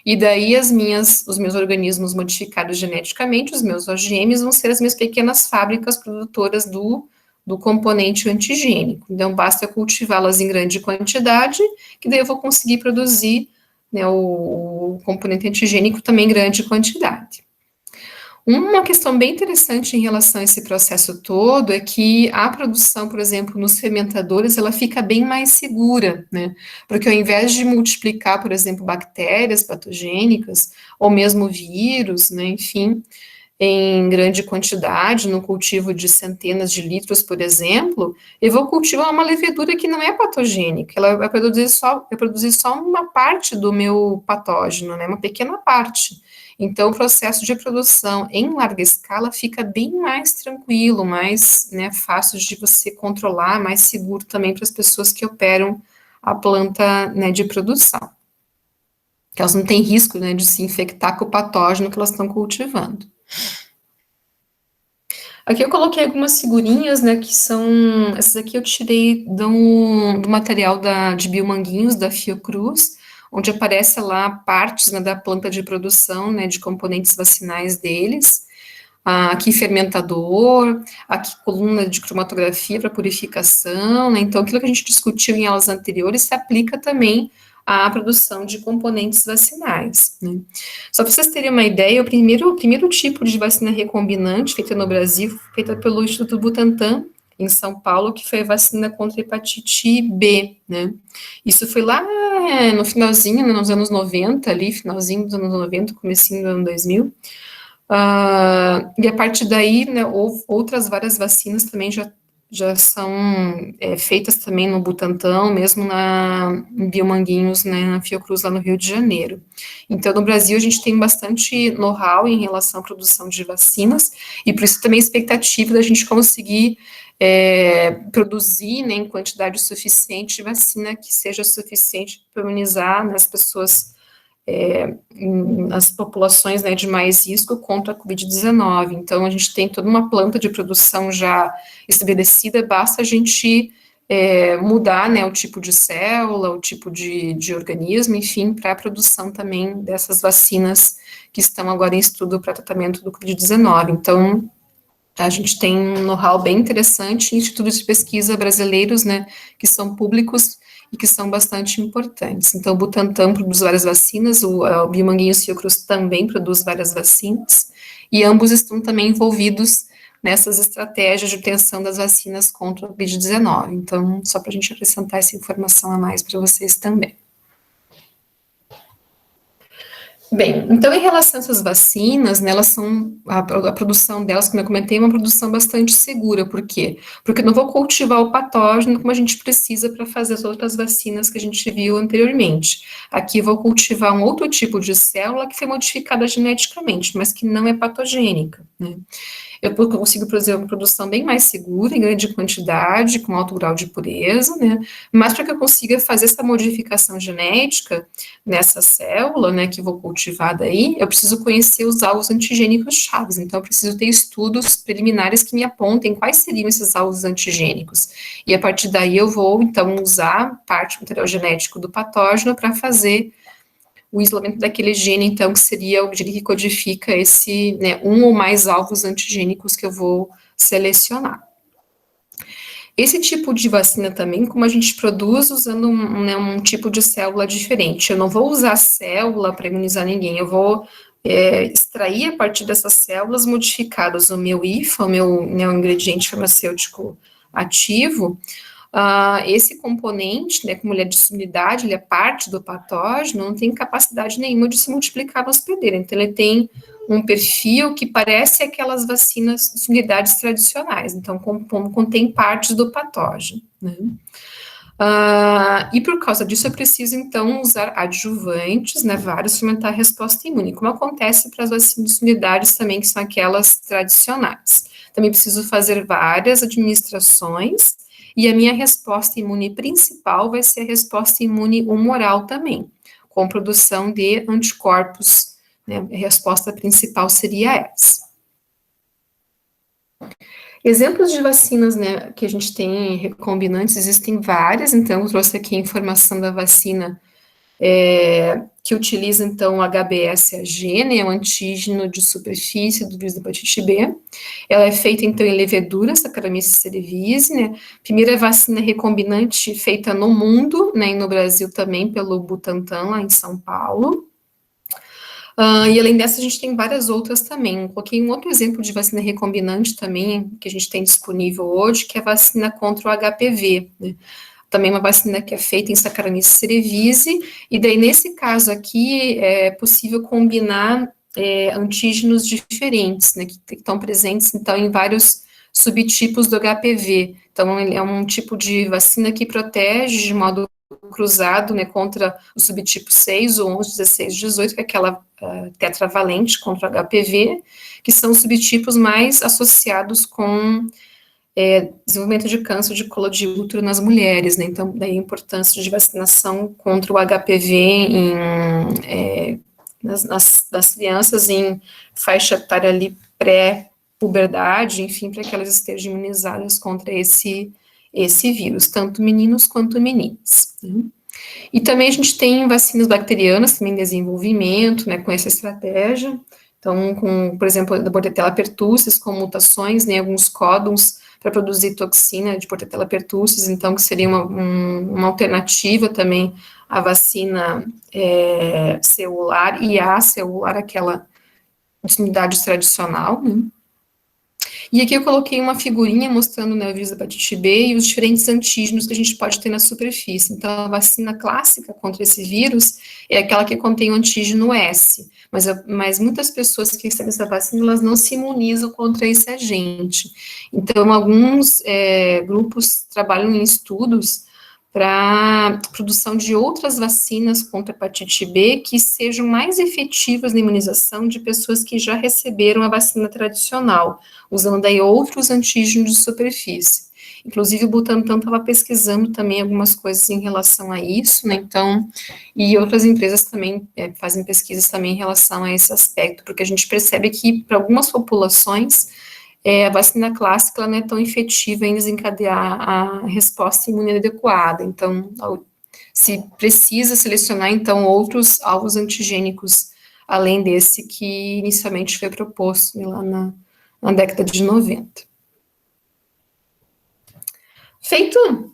E daí os meus organismos modificados geneticamente, os meus OGMs, vão ser as minhas pequenas fábricas produtoras do componente antigênico. Então, basta cultivá-las em grande quantidade, que daí eu vou conseguir produzir, né, o componente antigênico também em grande quantidade. Uma questão bem interessante em relação a esse processo todo é que a produção, por exemplo, nos fermentadores, ela fica bem mais segura, né? Porque ao invés de multiplicar, por exemplo, bactérias patogênicas, ou mesmo vírus, né, enfim, em grande quantidade, no cultivo de centenas de litros, por exemplo, eu vou cultivar uma levedura que não é patogênica, ela vai produzir só uma parte do meu patógeno, né, uma pequena parte. Então, o processo de produção em larga escala fica bem mais tranquilo, mais, né, fácil de você controlar, mais seguro também para as pessoas que operam a planta, né, de produção. Que elas não têm risco, né, de se infectar com o patógeno que elas estão cultivando. Aqui eu coloquei algumas figurinhas, né, que essas aqui eu tirei do material de Biomanguinhos, da Fiocruz, onde aparece lá partes, né, da planta de produção, né, de componentes vacinais deles, aqui fermentador, aqui coluna de cromatografia para purificação, né? Então, aquilo que a gente discutiu em aulas anteriores se aplica também à produção de componentes vacinais, né? Só para vocês terem uma ideia, o primeiro tipo de vacina recombinante feita no Brasil, feita pelo Instituto Butantan, em São Paulo, que foi a vacina contra hepatite B, né? Isso foi lá no finalzinho, nos anos 90, ali, finalzinho dos anos 90, comecinho do ano 2000, e a partir daí, né, outras várias vacinas também já são feitas também no Butantan, mesmo em Biomanguinhos, né, na Fiocruz, lá no Rio de Janeiro. Então, no Brasil, a gente tem bastante know-how em relação à produção de vacinas, e por isso também a expectativa da gente conseguir produzir, né, em quantidade suficiente de vacina que seja suficiente para imunizar, né, as pessoas, as populações, né, de mais risco contra a Covid-19. Então, a gente tem toda uma planta de produção já estabelecida, basta a gente mudar, né, o tipo de célula, o tipo de organismo, enfim, para a produção também dessas vacinas que estão agora em estudo para tratamento do Covid-19. Então, a gente tem um know-how bem interessante, institutos de pesquisa brasileiros, né, que são públicos e que são bastante importantes. Então, o Butantan produz várias vacinas, o Biomanguinhos Fiocruz também produz várias vacinas, e ambos estão também envolvidos nessas estratégias de obtenção das vacinas contra o Covid-19. Então, só para a gente acrescentar essa informação a mais para vocês também. Bem, então, em relação a essas vacinas, né, elas são, a produção delas, como eu comentei, é uma produção bastante segura. Por quê? Porque eu não vou cultivar o patógeno como a gente precisa para fazer as outras vacinas que a gente viu anteriormente. Aqui eu vou cultivar um outro tipo de célula que foi modificada geneticamente, mas que não é patogênica, né? Eu consigo produzir uma produção bem mais segura, em grande quantidade, com alto grau de pureza, né? Mas para que eu consiga fazer essa modificação genética nessa célula, né, que vou cultivar daí, eu preciso conhecer os alvos antigênicos chaves. Então, eu preciso ter estudos preliminares que me apontem quais seriam esses alvos antigênicos. E a partir daí eu vou, então, usar parte do material genético do patógeno para fazer o isolamento daquele gene, então, que seria o gene que codifica esse, né, um ou mais alvos antigênicos que eu vou selecionar. Esse tipo de vacina também, como a gente produz usando né, um tipo de célula diferente. Eu não vou usar célula para imunizar ninguém, eu vou extrair a partir dessas células modificadas o meu IFA, o meu, né, o ingrediente farmacêutico ativo. Esse componente, né, como ele é de sumidade, ele é parte do patógeno, não tem capacidade nenhuma de se multiplicar no hospedeiro. Então, ele tem um perfil que parece aquelas vacinas de sumidades tradicionais. Então, contém partes do patógeno, né? E por causa disso, eu preciso, então, usar adjuvantes, né, vários, para aumentar a resposta imune, como acontece para as vacinas de sumidades também, que são aquelas tradicionais. Também preciso fazer várias administrações, e a minha resposta imune principal vai ser a resposta imune humoral também, com produção de anticorpos, né, a resposta principal seria essa. Exemplos de vacinas, né, que a gente tem recombinantes, existem várias, então eu trouxe aqui a informação da vacina que utiliza, então, o HBsAg, né, o antígeno de superfície do vírus da hepatite B. Ela é feita, então, em levedura, Saccharomyces cerevisiae, né, primeira vacina recombinante feita no mundo, né, e no Brasil também, pelo Butantan, lá em São Paulo. E além dessa, a gente tem várias outras também. Coloquei um outro exemplo de vacina recombinante também, que a gente tem disponível hoje, que é a vacina contra o HPV, né? Também uma vacina que é feita em Saccharomyces cerevisiae, e daí, nesse caso aqui, é possível combinar antígenos diferentes, né, que estão presentes, então, em vários subtipos do HPV. Então, ele é um tipo de vacina que protege de modo cruzado, né, contra o subtipo 6, o 11, 16, 18, que é aquela tetravalente contra o HPV, que são os subtipos mais associados com desenvolvimento de câncer de colo de útero nas mulheres, né, então, daí a importância de vacinação contra o HPV nas crianças em faixa etária ali pré-puberdade, enfim, para que elas estejam imunizadas contra esse vírus, tanto meninos quanto meninas, né? E também a gente tem vacinas bacterianas também em desenvolvimento, né, com essa estratégia. Então, com, por exemplo, da Bordetella pertussis, com mutações em alguns códons para produzir toxina de Bordetella pertussis, então, que seria uma alternativa também à vacina celular e acelular, aquela de unidade tradicional, né? E aqui eu coloquei uma figurinha mostrando, né, o vírus da hepatite B e os diferentes antígenos que a gente pode ter na superfície. Então, a vacina clássica contra esse vírus é aquela que contém o antígeno S, mas muitas pessoas que recebem essa vacina, elas não se imunizam contra esse agente. Então, alguns grupos trabalham em estudos para produção de outras vacinas contra a hepatite B que sejam mais efetivas na imunização de pessoas que já receberam a vacina tradicional, usando daí outros antígenos de superfície. Inclusive, o Butantan estava pesquisando também algumas coisas em relação a isso, né, então, e outras empresas também fazem pesquisas também em relação a esse aspecto, porque a gente percebe que, para algumas populações, a vacina clássica ela não é tão efetiva em desencadear a resposta imune adequada, então, se precisa selecionar, então, outros alvos antigênicos, além desse que inicialmente foi proposto, né, lá na década de 90. Feito?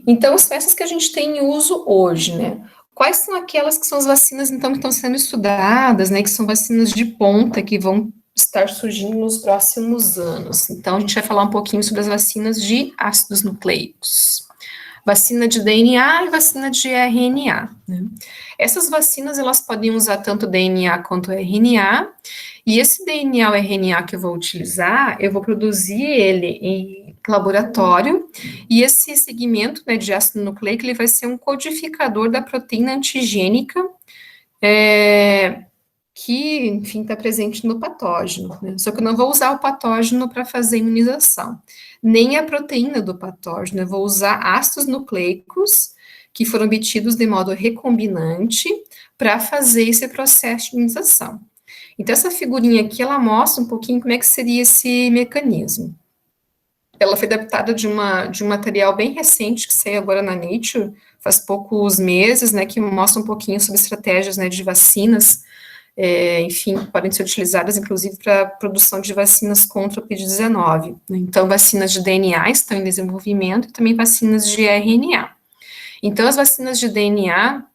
Então, as peças que a gente tem em uso hoje, né? Quais são aquelas que são as vacinas, então, que estão sendo estudadas, né? Que são vacinas de ponta, que vão estar surgindo nos próximos anos. Então, a gente vai falar um pouquinho sobre as vacinas de ácidos nucleicos. Vacina de DNA e vacina de RNA, né? Essas vacinas, elas podem usar tanto DNA quanto RNA, e esse DNA ou RNA que eu vou utilizar, eu vou produzir ele em laboratório, e esse segmento, né, de ácido nucleico, ele vai ser um codificador da proteína antigênica, que, enfim, está presente no patógeno, né? Só que eu não vou usar o patógeno para fazer imunização, nem a proteína do patógeno, eu vou usar ácidos nucleicos que foram obtidos de modo recombinante para fazer esse processo de imunização. Então, essa figurinha aqui, ela mostra um pouquinho como é que seria esse mecanismo. Ela foi adaptada de um material bem recente, que saiu agora na Nature, faz poucos meses, né, que mostra um pouquinho sobre estratégias, né, de vacinas, enfim, podem ser utilizadas, inclusive, para a produção de vacinas contra o Covid-19. Então, vacinas de DNA estão em desenvolvimento e também vacinas de RNA. Então, as vacinas de DNA,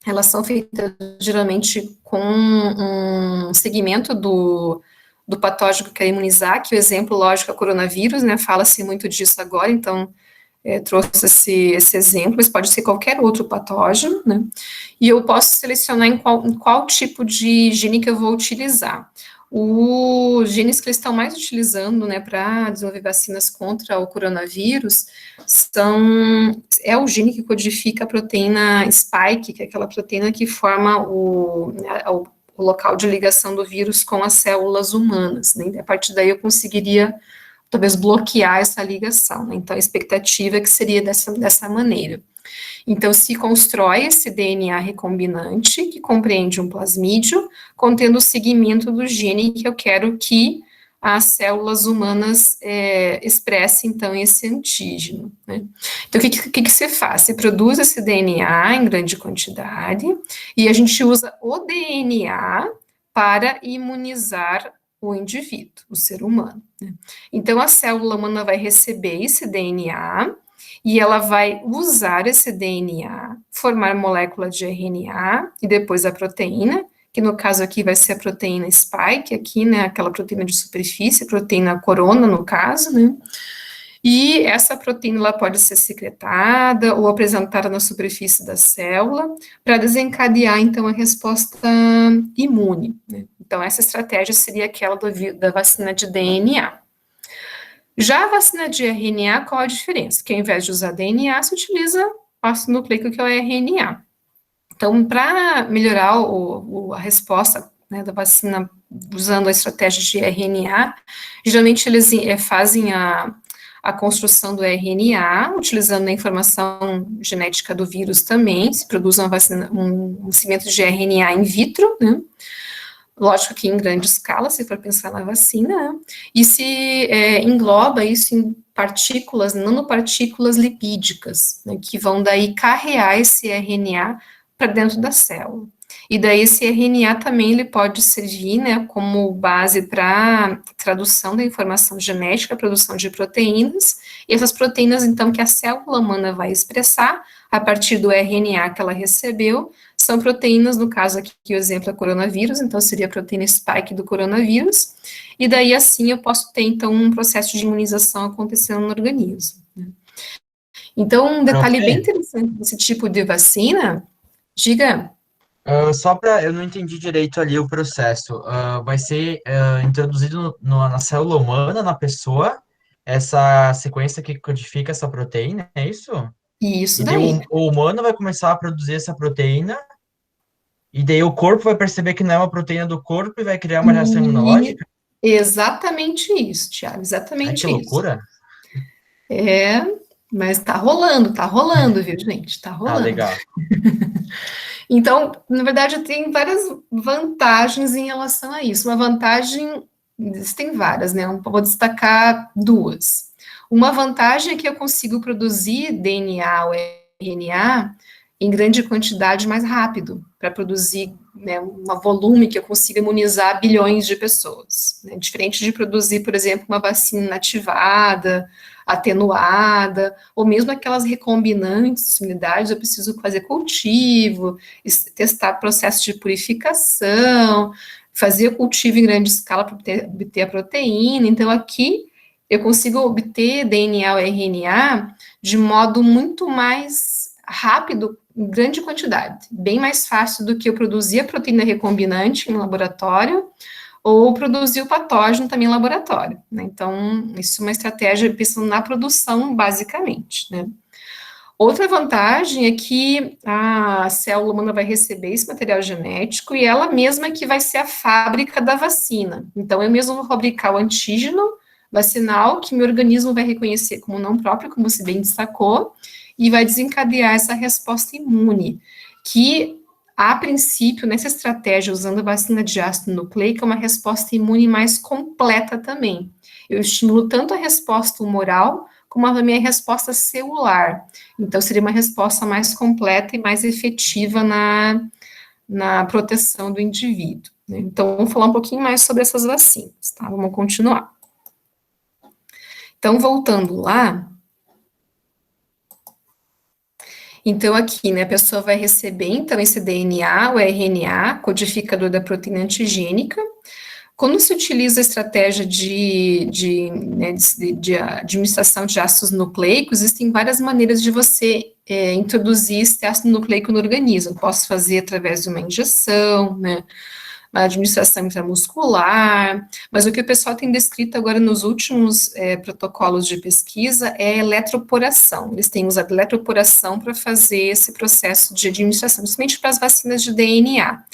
elas são feitas geralmente com um segmento do patógeno que quer imunizar, que o exemplo, lógico, é o coronavírus, né, fala-se muito disso agora, então, trouxe esse exemplo, mas pode ser qualquer outro patógeno, né, e eu posso selecionar em qual tipo de gene que eu vou utilizar. Os genes que eles estão mais utilizando, né, para desenvolver vacinas contra o coronavírus, é o gene que codifica a proteína spike, que é aquela proteína que forma o local de ligação do vírus com as células humanas, né, a partir daí eu conseguiria talvez bloquear essa ligação, né? Então a expectativa é que seria dessa maneira. Então se constrói esse DNA recombinante, que compreende um plasmídio, contendo o segmento do gene que eu quero que as células humanas expressem, então, esse antígeno, né? Então, o que se faz? Se produz esse DNA em grande quantidade, e a gente usa o DNA para imunizar o indivíduo, o ser humano, né? Então, a célula humana vai receber esse DNA, e ela vai usar esse DNA, formar molécula de RNA, e depois a proteína, que no caso aqui vai ser a proteína spike, aqui, né, aquela proteína de superfície, proteína corona, no caso, né, e essa proteína, ela pode ser secretada ou apresentada na superfície da célula, para desencadear, então, a resposta imune, né. Então, essa estratégia seria aquela da vacina de DNA. Já a vacina de RNA, qual a diferença? Que ao invés de usar DNA, se utiliza ácido nucleico, que é o RNA. Então, para melhorar a resposta, né, da vacina usando a estratégia de RNA, geralmente eles fazem a construção do RNA, utilizando a informação genética do vírus também, se produz um segmento de RNA in vitro, né, lógico que em grande escala, se for pensar na vacina, né? E se engloba isso em partículas, nanopartículas lipídicas, né, que vão daí carrear esse RNA para dentro da célula. E daí esse RNA também ele pode servir, né, como base para tradução da informação genética, produção de proteínas, e essas proteínas, então, que a célula humana vai expressar a partir do RNA que ela recebeu, são proteínas, no caso aqui, o exemplo é coronavírus, então seria a proteína spike do coronavírus, e daí assim eu posso ter, então, um processo de imunização acontecendo no organismo. Né? Então, um detalhe bem interessante desse tipo de vacina, diga. Só para eu não entendi direito ali o processo. Vai ser introduzido na célula humana, na pessoa, essa sequência que codifica essa proteína, é isso? Isso E daí daí. o humano vai começar a produzir essa proteína, e daí o corpo vai perceber que não é uma proteína do corpo e vai criar uma reação E imunológica? exatamente isso, Thiago, Ai, que exatamente isso. loucura! É, mas tá rolando, viu, gente? Tá Ah, rolando. legal. Então, na verdade, tem várias vantagens em relação a isso. Uma vantagem, existem várias, né? Eu vou destacar duas. Uma vantagem é que eu consigo produzir DNA ou RNA em grande quantidade mais rápido, para produzir, né, um volume que eu consiga imunizar bilhões de pessoas. Né? Diferente de produzir, por exemplo, uma vacina inativada, atenuada, ou mesmo aquelas recombinantes de unidades, eu preciso fazer cultivo, testar processo de purificação, fazer o cultivo em grande escala para obter a proteína. Então, aqui eu consigo obter DNA ou RNA de modo muito mais rápido, em grande quantidade, bem mais fácil do que eu produzir a proteína recombinante no laboratório, ou produzir o patógeno também em laboratório. Né? Então, isso é uma estratégia pensando na produção, basicamente. Né? Outra vantagem é que a célula humana vai receber esse material genético e ela mesma que vai ser a fábrica da vacina. Então, eu mesmo vou fabricar o antígeno vacinal que meu organismo vai reconhecer como não próprio, como você bem destacou, e vai desencadear essa resposta imune, que a princípio, nessa estratégia, usando a vacina de ácido nucleico, é uma resposta imune mais completa também. Eu estimulo tanto a resposta humoral, como também a resposta celular. Então, seria uma resposta mais completa e mais efetiva na proteção do indivíduo. Né? Então, vamos falar um pouquinho mais sobre essas vacinas, tá? Vamos continuar. Então, voltando lá, então, aqui, né, a pessoa vai receber, então, esse DNA, o RNA, codificador da proteína antigênica. Quando se utiliza a estratégia de administração de ácidos nucleicos, existem várias maneiras de você introduzir esse ácido nucleico no organismo. Posso fazer através de uma injeção, né, uma administração intramuscular, mas o que o pessoal tem descrito agora nos últimos protocolos de pesquisa é a eletroporação. Eles têm usado eletroporação para fazer esse processo de administração, principalmente para as vacinas de DNA,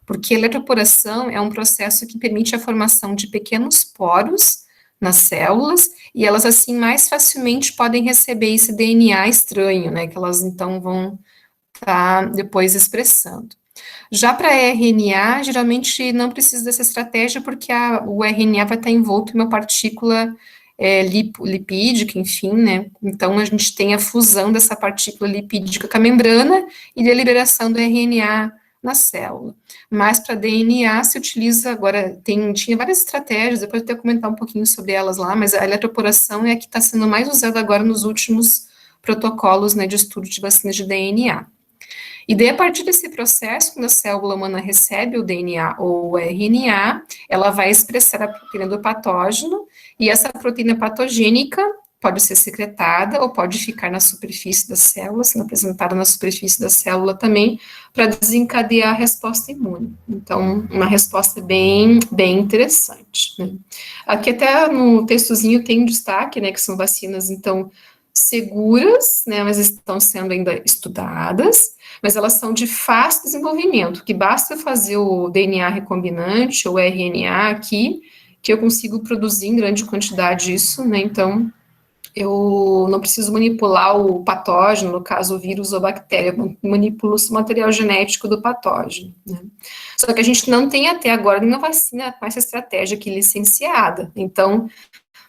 porque a eletroporação é um processo que permite a formação de pequenos poros nas células, e elas, assim, mais facilmente podem receber esse DNA estranho, né, que elas, então, vão estar depois expressando. Já para RNA, geralmente não precisa dessa estratégia, porque o RNA vai estar envolto em uma partícula lipídica, enfim, né? Então, a gente tem a fusão dessa partícula lipídica com a membrana e a liberação do RNA na célula. Mas para DNA se utiliza, agora, tinha várias estratégias, depois eu vou comentar um pouquinho sobre elas lá, mas a eletroporação é a que está sendo mais usada agora nos últimos protocolos, né, de estudo de vacinas de DNA. E daí, a partir desse processo, quando a célula humana recebe o DNA ou o RNA, ela vai expressar a proteína do patógeno, e essa proteína patogênica pode ser secretada ou pode ficar na superfície da célula, sendo apresentada na superfície da célula também, para desencadear a resposta imune. Então, uma resposta bem interessante. Né? Aqui até no textozinho tem um destaque, né, que são vacinas, então, seguras, né, mas estão sendo ainda estudadas, mas elas são de fácil desenvolvimento, que basta fazer o DNA recombinante ou RNA aqui, que eu consigo produzir em grande quantidade isso, né, então eu não preciso manipular o patógeno, no caso o vírus ou bactéria, eu manipulo o material genético do patógeno, né? Só que a gente não tem até agora nenhuma vacina com essa estratégia aqui licenciada. Então,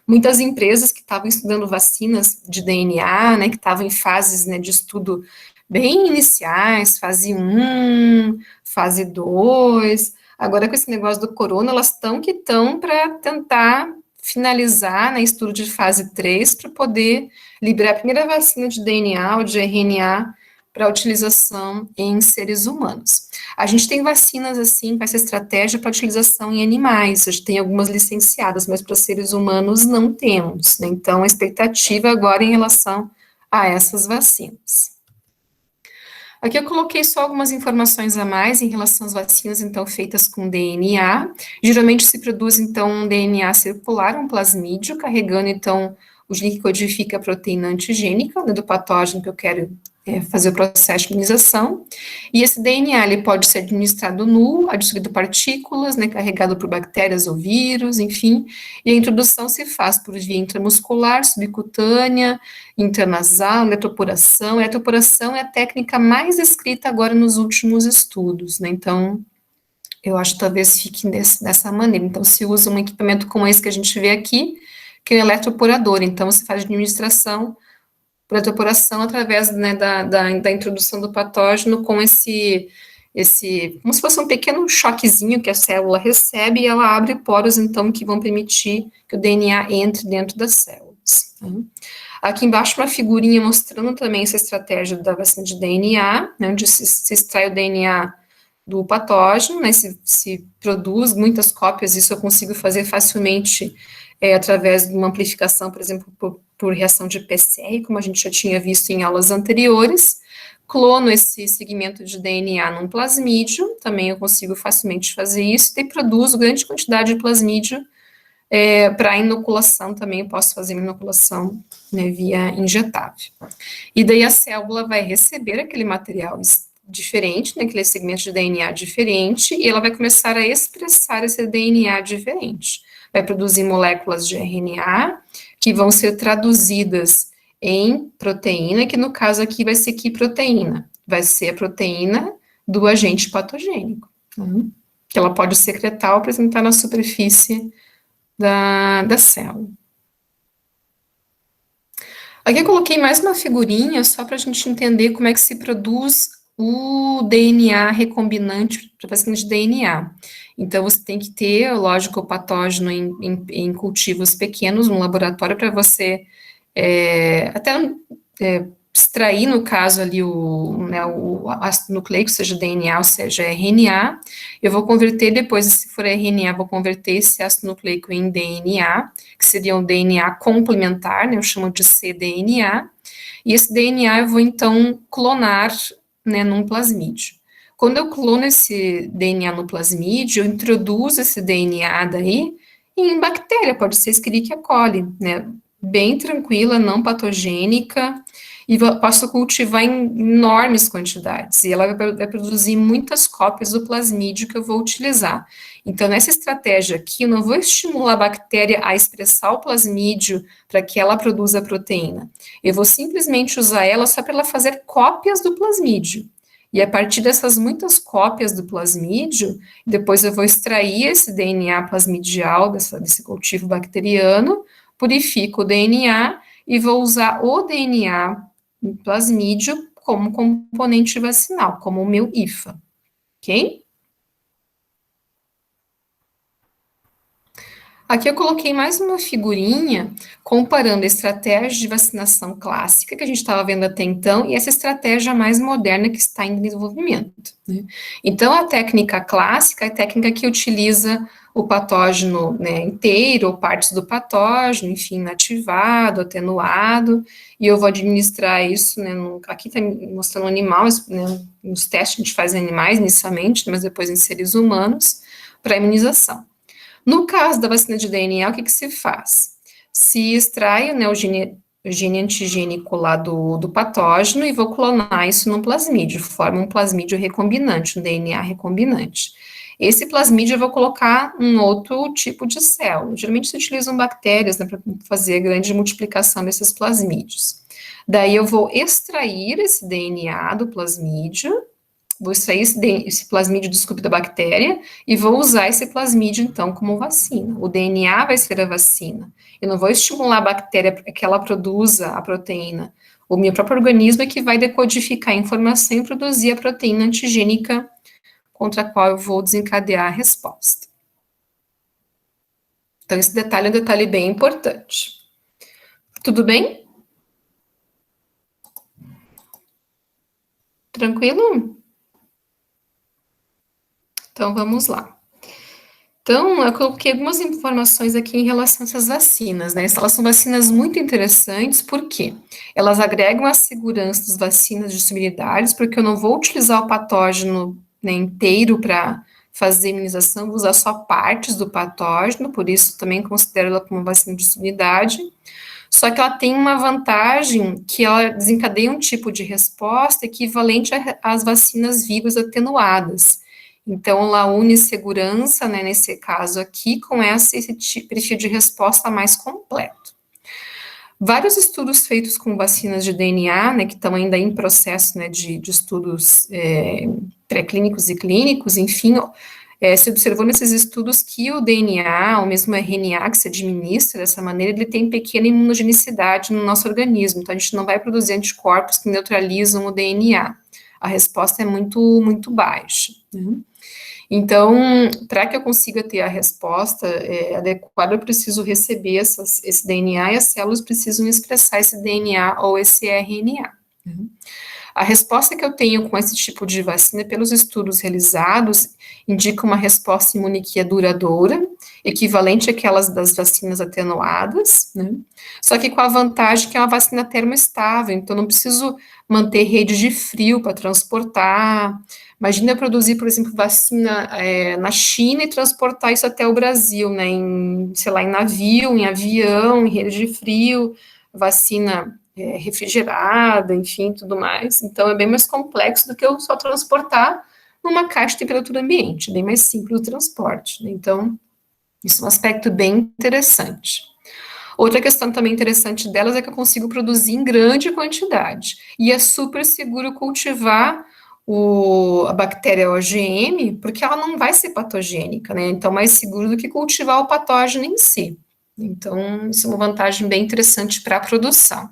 muitas empresas que estavam estudando vacinas de DNA, né, que estavam em fases, né, de estudo bem iniciais, fase 1, fase 2, agora com esse negócio do corona, elas estão para tentar finalizar, né, estudo de fase 3 para poder liberar a primeira vacina de DNA ou de RNA para utilização em seres humanos. A gente tem vacinas, assim, com essa estratégia para utilização em animais, a gente tem algumas licenciadas, mas para seres humanos não temos, né? Então, a expectativa agora em relação a essas vacinas. Aqui eu coloquei só algumas informações a mais em relação às vacinas, então, feitas com DNA. Geralmente se produz, então, um DNA circular, um plasmídio, carregando, então, o gene que codifica a proteína antigênica, né, do patógeno que eu quero fazer o processo de imunização. E esse DNA, ele pode ser administrado nu, adquirido partículas, né, carregado por bactérias ou vírus, enfim. E a introdução se faz por via intramuscular, subcutânea, intranasal, eletroporação. A eletroporação é a técnica mais escrita agora nos últimos estudos, né? Então, eu acho que talvez fique dessa maneira. Então, se usa um equipamento como esse que a gente vê aqui, que é o eletroporador. Então, você faz administração por eletroporação através, né, da introdução do patógeno com esse, como se fosse um pequeno choquezinho que a célula recebe e ela abre poros, então, que vão permitir que o DNA entre dentro das células. Tá? Aqui embaixo uma figurinha mostrando também essa estratégia da vacina de DNA, né, onde se extrai o DNA do patógeno, né, se produz muitas cópias, isso eu consigo fazer facilmente através de uma amplificação, por exemplo, por reação de PCR, como a gente já tinha visto em aulas anteriores. Clono esse segmento de DNA num plasmídio, também eu consigo facilmente fazer isso, e produzo grande quantidade de plasmídio para inoculação também, eu posso fazer inoculação, né, via injetável. E daí a célula vai receber aquele material diferente, né, aquele segmento de DNA diferente, e ela vai começar a expressar esse DNA diferente. Vai produzir moléculas de RNA, que vão ser traduzidas em proteína, que no caso aqui vai ser que proteína? Vai ser a proteína do agente patogênico, que ela pode secretar ou apresentar na superfície da célula. Aqui eu coloquei mais uma figurinha, só para a gente entender como é que se produz o DNA recombinante para vacina de DNA. Então, você tem que ter, lógico, o patógeno em cultivos pequenos, no laboratório, para você extrair, no caso ali, o ácido nucleico, seja DNA ou seja RNA. Eu vou converter depois, se for RNA, vou converter esse ácido nucleico em DNA, que seria um DNA complementar, né, eu chamo de cDNA, e esse DNA eu vou, então, clonar, né, num plasmídio. Quando eu clono esse DNA no plasmídio, eu introduzo esse DNA daí em bactéria, pode ser Escherichia coli, né, bem tranquila, não patogênica, e posso cultivar em enormes quantidades, e ela vai produzir muitas cópias do plasmídio que eu vou utilizar. Então, nessa estratégia aqui, eu não vou estimular a bactéria a expressar o plasmídio para que ela produza a proteína. Eu vou simplesmente usar ela só para ela fazer cópias do plasmídio. E a partir dessas muitas cópias do plasmídio, depois eu vou extrair esse DNA plasmidial desse cultivo bacteriano, purifico o DNA e vou usar o DNA plasmídio como componente vacinal, como o meu IFA, ok? Aqui eu coloquei mais uma figurinha comparando a estratégia de vacinação clássica que a gente estava vendo até então e essa estratégia mais moderna que está em desenvolvimento, né? Então, a técnica clássica é a técnica que utiliza o patógeno, né, inteiro ou partes do patógeno, enfim, inativado, atenuado, e eu vou administrar isso, né, aqui está mostrando um animal, né, nos testes que a gente faz em animais inicialmente, mas depois em seres humanos, para imunização. No caso da vacina de DNA, o que se faz? Se extrai, né, o gene gene antigênico lá do patógeno e vou clonar isso num plasmídio, forma um plasmídio recombinante, um DNA recombinante. Esse plasmídio eu vou colocar um outro tipo de célula. Geralmente se utilizam bactérias, né, para fazer a grande multiplicação desses plasmídios. Daí eu vou extrair esse DNA do plasmídio, vou extrair esse plasmídio, desculpe, da bactéria, e vou usar esse plasmídio, então, como vacina. O DNA vai ser a vacina. Eu não vou estimular a bactéria para que ela produza a proteína. O meu próprio organismo é que vai decodificar a informação e produzir a proteína antigênica contra a qual eu vou desencadear a resposta. Então, esse detalhe é um detalhe bem importante. Tudo bem? Tranquilo? Então, vamos lá. Então, eu coloquei algumas informações aqui em relação a essas vacinas, né? Elas são vacinas muito interessantes, porque elas agregam a segurança das vacinas de similaridades, porque eu não vou utilizar o patógeno, né, inteiro para fazer imunização, vou usar só partes do patógeno, por isso também considero ela como vacina de similaridade. Só que ela tem uma vantagem que ela desencadeia um tipo de resposta equivalente às vacinas vírus atenuadas. Então, ela une segurança, né, nesse caso aqui, com esse perfil de resposta mais completo. Vários estudos feitos com vacinas de DNA, né, que estão ainda em processo, né, de estudos pré-clínicos e clínicos, enfim, se observou nesses estudos que o DNA, ou mesmo o RNA que se administra dessa maneira, ele tem pequena imunogenicidade no nosso organismo, então a gente não vai produzir anticorpos que neutralizam o DNA. A resposta é muito, muito baixa, né? Então, para que eu consiga ter a resposta adequada, eu preciso receber esse DNA e as células precisam expressar esse DNA ou esse RNA. Uhum. A resposta que eu tenho com esse tipo de vacina, pelos estudos realizados, indica uma resposta imune que é duradoura, equivalente àquelas das vacinas atenuadas, né? Só que com a vantagem que é uma vacina termoestável, então não preciso manter rede de frio para transportar. Imagina eu produzir, por exemplo, vacina na China e transportar isso até o Brasil, né, sei lá, em navio, em avião, em rede de frio, vacina refrigerada, enfim, tudo mais. Então, é bem mais complexo do que eu só transportar numa caixa de temperatura ambiente, bem mais simples o transporte, né? Então, isso é um aspecto bem interessante. Outra questão também interessante delas é que eu consigo produzir em grande quantidade, e é super seguro cultivar a bactéria OGM, porque ela não vai ser patogênica, né? Então, mais seguro do que cultivar o patógeno em si. Então, isso é uma vantagem bem interessante para a produção.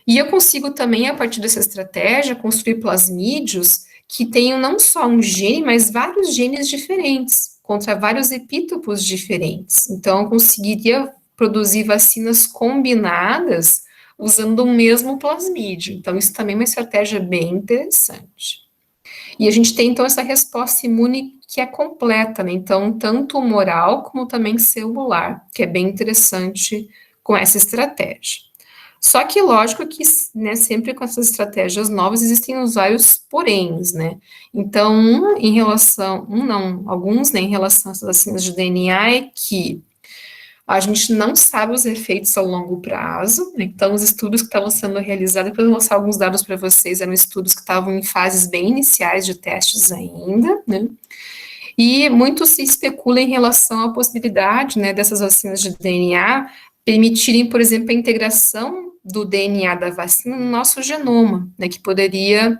E eu consigo também, a partir dessa estratégia, construir plasmídios que tenham não só um gene, mas vários genes diferentes, contra vários epítopos diferentes. Então, eu conseguiria produzir vacinas combinadas usando o mesmo plasmídio. Então, isso também é uma estratégia bem interessante. E a gente tem, então, essa resposta imune que é completa, né? Então, tanto humoral como também celular, que é bem interessante com essa estratégia. Só que, lógico que, né, sempre com essas estratégias novas, existem os vários poréns, né? Então, alguns, né, em relação a essas vacinas de DNA, é que a gente não sabe os efeitos a longo prazo, né? Então, os estudos que estavam sendo realizados, depois eu vou mostrar alguns dados para vocês, eram estudos que estavam em fases bem iniciais de testes ainda, né? E muito se especula em relação à possibilidade, né, dessas vacinas de DNA permitirem, por exemplo, a integração do DNA da vacina no nosso genoma, né, que poderia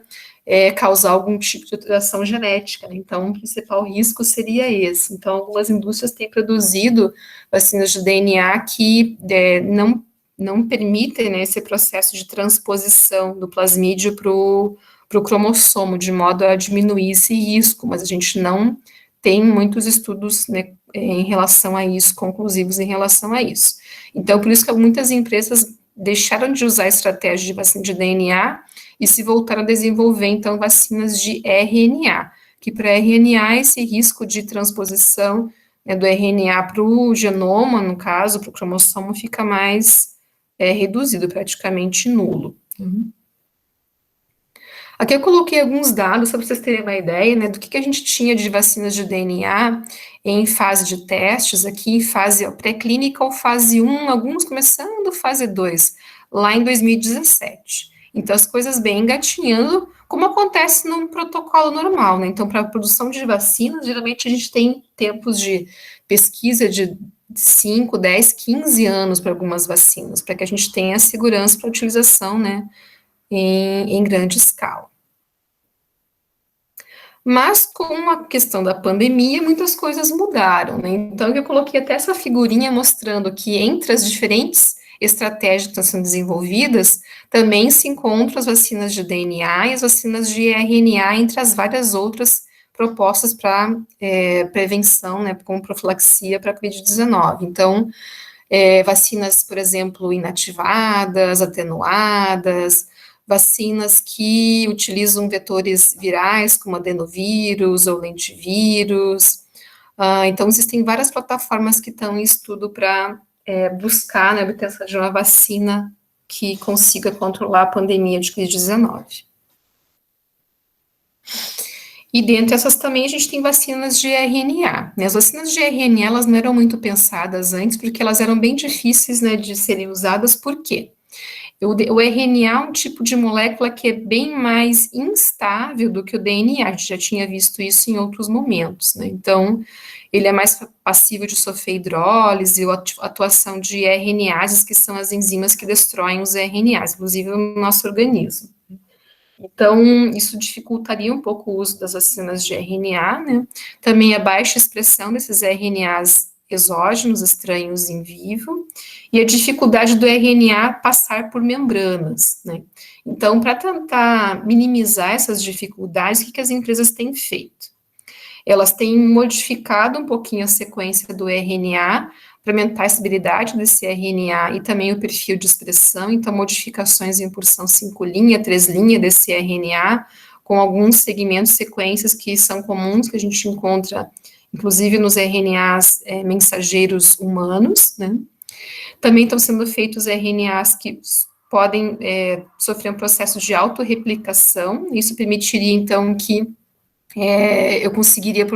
causar algum tipo de alteração genética, né? Então, o principal risco seria esse. Então, algumas indústrias têm produzido vacinas de DNA que não permitem, né, esse processo de transposição do plasmídio para o cromossomo, de modo a diminuir esse risco, mas a gente não tem muitos estudos, né, em relação a isso, conclusivos em relação a isso. Então, por isso que muitas empresas deixaram de usar a estratégia de vacina de DNA e se voltaram a desenvolver, então, vacinas de RNA, que para RNA esse risco de transposição, né, do RNA para o genoma, no caso, para o cromossomo, fica mais reduzido, praticamente nulo. Aqui eu coloquei alguns dados, só para vocês terem uma ideia, né, do que a gente tinha de vacinas de DNA em fase de testes, aqui em fase pré-clínica ou fase 1, alguns começando fase 2, lá em 2017. Então, as coisas bem engatinhando, como acontece num protocolo normal, né? Então, para a produção de vacinas, geralmente a gente tem tempos de pesquisa de 5, 10, 15 anos para algumas vacinas, para que a gente tenha segurança para a utilização, né, em grande escala. Mas com a questão da pandemia, muitas coisas mudaram, né? Então, eu coloquei até essa figurinha mostrando que entre as diferentes estratégias que estão sendo desenvolvidas, também se encontram as vacinas de DNA e as vacinas de RNA, entre as várias outras propostas para prevenção, né, como profilaxia para a Covid-19. Então, vacinas, por exemplo, inativadas, atenuadas, vacinas que utilizam vetores virais, como adenovírus ou lentivírus. Então, existem várias plataformas que estão em estudo para buscar, né, a obtenção de uma vacina que consiga controlar a pandemia de Covid-19. E dentre essas também a gente tem vacinas de RNA. Né? As vacinas de RNA, elas não eram muito pensadas antes, porque elas eram bem difíceis, né, de serem usadas. Por quê? O RNA é um tipo de molécula que é bem mais instável do que o DNA, a gente já tinha visto isso em outros momentos, né? Então, ele é mais passível de sofrer hidrólise ou atuação de RNases, que são as enzimas que destroem os RNAs, inclusive no nosso organismo. Então, isso dificultaria um pouco o uso das vacinas de RNA, né? Também a baixa expressão desses RNAs exógenos, estranhos em vivo, e a dificuldade do RNA passar por membranas, né? Então, para tentar minimizar essas dificuldades, o que as empresas têm feito? Elas têm modificado um pouquinho a sequência do RNA para aumentar a estabilidade desse RNA e também o perfil de expressão, então modificações em porção 5' 3' desse RNA, com alguns segmentos, sequências que são comuns, que a gente encontra, inclusive nos RNAs mensageiros humanos, né? Também estão sendo feitos RNAs que podem sofrer um processo de autorreplicação, isso permitiria, então, que eu conseguiria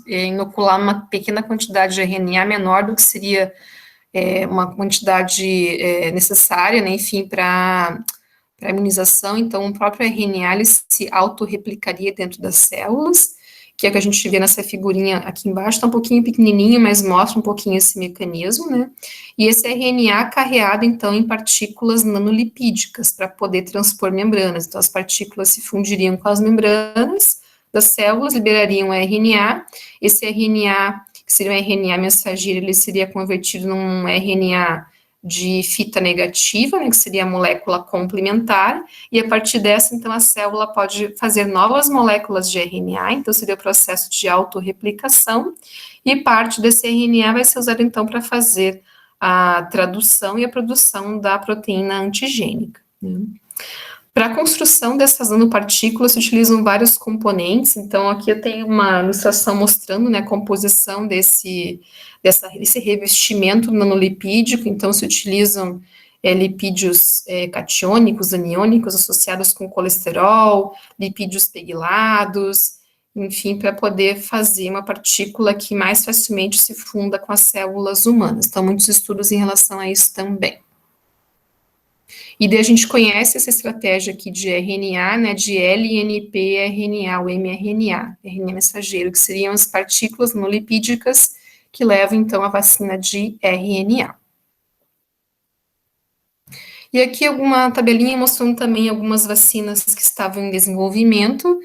inocular uma pequena quantidade de RNA menor do que seria uma quantidade necessária, né, enfim, para a imunização. Então, o próprio RNA ele se autorreplicaria dentro das células, que é o que a gente vê nessa figurinha aqui embaixo, está um pouquinho pequenininho, mas mostra um pouquinho esse mecanismo, né, e esse RNA carreado, então, em partículas nanolipídicas, para poder transpor membranas. Então, as partículas se fundiriam com as membranas das células, liberariam RNA, esse RNA, que seria um RNA mensageiro, ele seria convertido num RNA de fita negativa, né, que seria a molécula complementar, e a partir dessa, então, a célula pode fazer novas moléculas de RNA, então seria o processo de autorreplicação, e parte desse RNA vai ser usado, então, para fazer a tradução e a produção da proteína antigênica, né. Para a construção dessas nanopartículas se utilizam vários componentes, então aqui eu tenho uma ilustração mostrando, né, a composição desse revestimento nanolipídico, então se utilizam lipídios catiônicos, aniônicos associados com colesterol, lipídios pegylados, enfim, para poder fazer uma partícula que mais facilmente se funda com as células humanas. Então, muitos estudos em relação a isso também. E daí a gente conhece essa estratégia aqui de RNA, né, de LNP-RNA, o mRNA, RNA mensageiro, que seriam as partículas monolipídicas que levam, então, a vacina de RNA. E aqui uma tabelinha mostrando também algumas vacinas que estavam em desenvolvimento,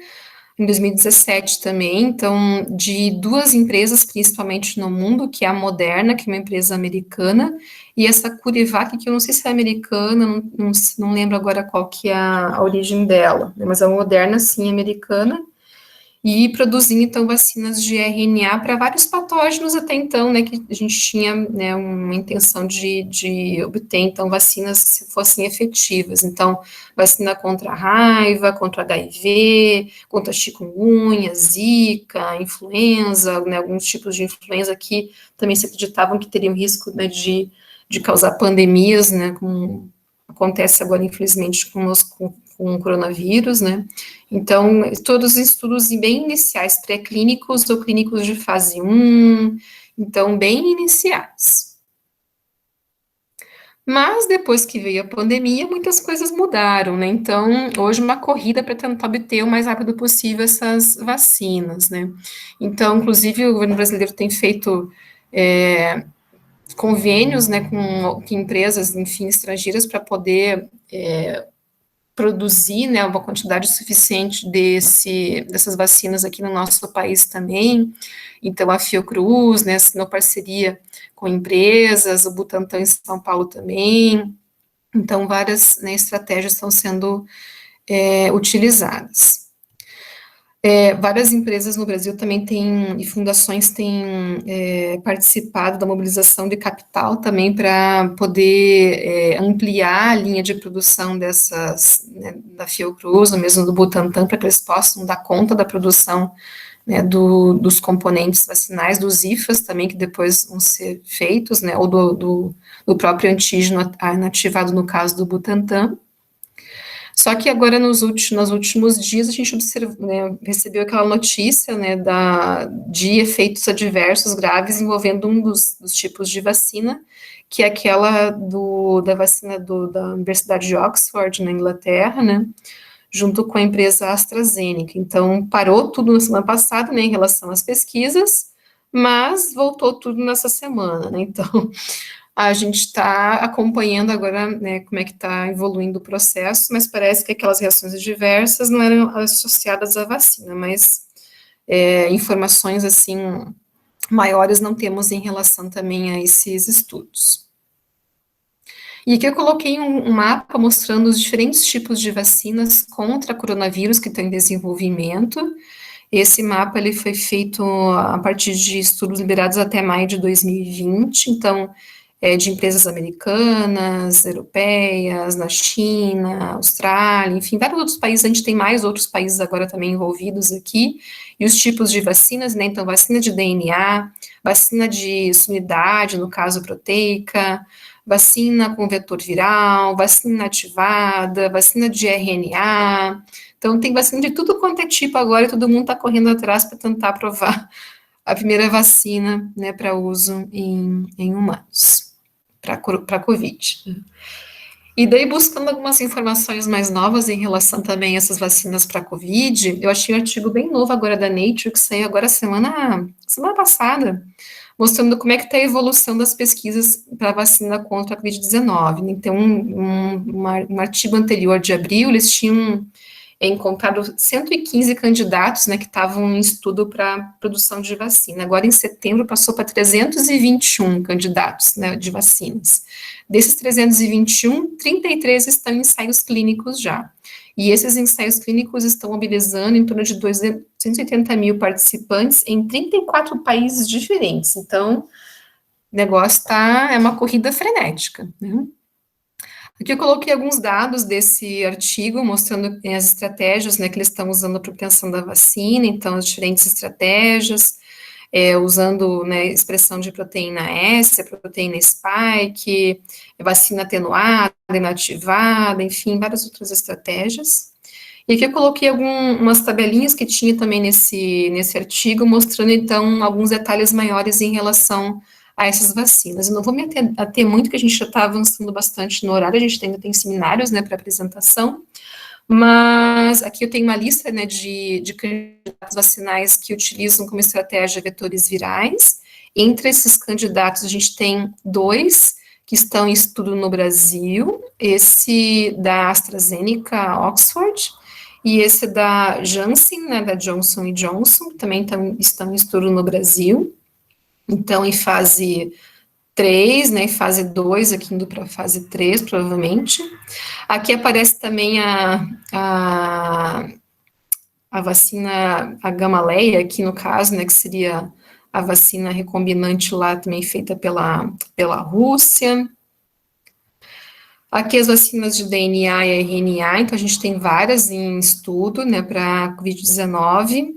em 2017 também, então, de duas empresas, principalmente no mundo, que é a Moderna, que é uma empresa americana, e essa CureVac, que eu não sei se é americana, não lembro agora qual que é a origem dela, mas a Moderna, sim, americana, e produzindo, então, vacinas de RNA para vários patógenos até então, né, que a gente tinha, né, uma intenção de obter, então, vacinas que fossem efetivas. Então, vacina contra a raiva, contra HIV, contra chikungunya, zika, influenza, né, alguns tipos de influenza que também se acreditavam que teriam risco, né, de causar pandemias, né, como acontece agora, infelizmente, conosco com o coronavírus, né? Então, todos os estudos bem iniciais, pré-clínicos ou clínicos de fase 1, então, bem iniciais. Mas depois que veio a pandemia, muitas coisas mudaram, né? Então, hoje uma corrida para tentar obter o mais rápido possível essas vacinas, né? Então, inclusive, o governo brasileiro tem feito convênios, né, com empresas, enfim, estrangeiras para poder produzir, né, uma quantidade suficiente dessas vacinas aqui no nosso país também. Então, a Fiocruz, né, assinou parceria com empresas, o Butantan em São Paulo também. Então, várias, né, estratégias estão sendo utilizadas. Várias empresas no Brasil também têm, e fundações têm participado da mobilização de capital também para poder ampliar a linha de produção dessas, né, da Fiocruz, ou mesmo do Butantan, para que eles possam dar conta da produção, né, dos componentes vacinais, dos IFAs também, que depois vão ser feitos, né, ou do próprio antígeno inativado no caso do Butantan. Só que agora, nos últimos dias, a gente né, recebeu aquela notícia, né, de efeitos adversos graves envolvendo um dos tipos de vacina, que é aquela da vacina da Universidade de Oxford, na Inglaterra, né, junto com a empresa AstraZeneca. Então, parou tudo na semana passada, né, em relação às pesquisas, mas voltou tudo nessa semana, né, então a gente está acompanhando agora, né, como é que está evoluindo o processo, mas parece que aquelas reações adversas não eram associadas à vacina, mas informações, assim, maiores não temos em relação também a esses estudos. E aqui eu coloquei um mapa mostrando os diferentes tipos de vacinas contra coronavírus que estão em desenvolvimento. Esse mapa, ele foi feito a partir de estudos liberados até maio de 2020, então, de empresas americanas, europeias, na China, Austrália, enfim, vários outros países, a gente tem mais outros países agora também envolvidos aqui, e os tipos de vacinas, né, então, vacina de DNA, vacina de imunidade, no caso proteica, vacina com vetor viral, vacina inativada, vacina de RNA, então tem vacina de tudo quanto é tipo agora, e todo mundo está correndo atrás para tentar aprovar a primeira vacina, né, para uso em humanos, para Covid. E daí, buscando algumas informações mais novas em relação também a essas vacinas para Covid, eu achei um artigo bem novo agora da Nature, que saiu agora semana passada, mostrando como é que está a evolução das pesquisas para a vacina contra a Covid-19. Então, um artigo anterior de abril, eles tinham encontrado 115 candidatos, né, que estavam em estudo para produção de vacina. Agora, em setembro, passou para 321 candidatos, né, de vacinas. Desses 321, 33 estão em ensaios clínicos já. E esses ensaios clínicos estão mobilizando em torno de 280 mil participantes em 34 países diferentes. Então, o negócio é uma corrida frenética, né? Aqui eu coloquei alguns dados desse artigo, mostrando as estratégias, né, que eles estão usando para a obtenção da vacina, então, as diferentes estratégias, usando, né, expressão de proteína S, proteína spike, vacina atenuada, inativada, enfim, várias outras estratégias. E aqui eu coloquei umas tabelinhas que tinha também nesse artigo, mostrando, então, alguns detalhes maiores em relação a essas vacinas. Eu não vou me ater muito, que a gente já está avançando bastante no horário, a gente ainda tem seminários, né, para apresentação, mas aqui eu tenho uma lista, né, de candidatos vacinais que utilizam como estratégia vetores virais. Entre esses candidatos, a gente tem 2 que estão em estudo no Brasil, esse da AstraZeneca, Oxford, e esse da Janssen, né, da Johnson Johnson, também estão em estudo no Brasil. Então, em fase 3, né, fase 2, aqui indo para fase 3, provavelmente. Aqui aparece também a vacina, a Gamaleya, aqui no caso, né, que seria a vacina recombinante lá, também feita pela Rússia. Aqui as vacinas de DNA e RNA, então a gente tem várias em estudo, né, para Covid-19,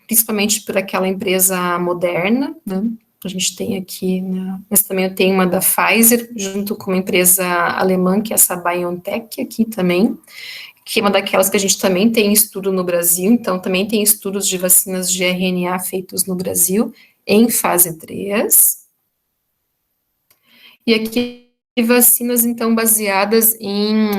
principalmente por aquela empresa Moderna, né, a gente tem aqui, né, mas também tem uma da Pfizer, junto com uma empresa alemã, que é essa BioNTech aqui também, que é uma daquelas que a gente também tem estudo no Brasil, então também tem estudos de vacinas de RNA feitos no Brasil, em fase 3. E aqui, vacinas, então, baseadas em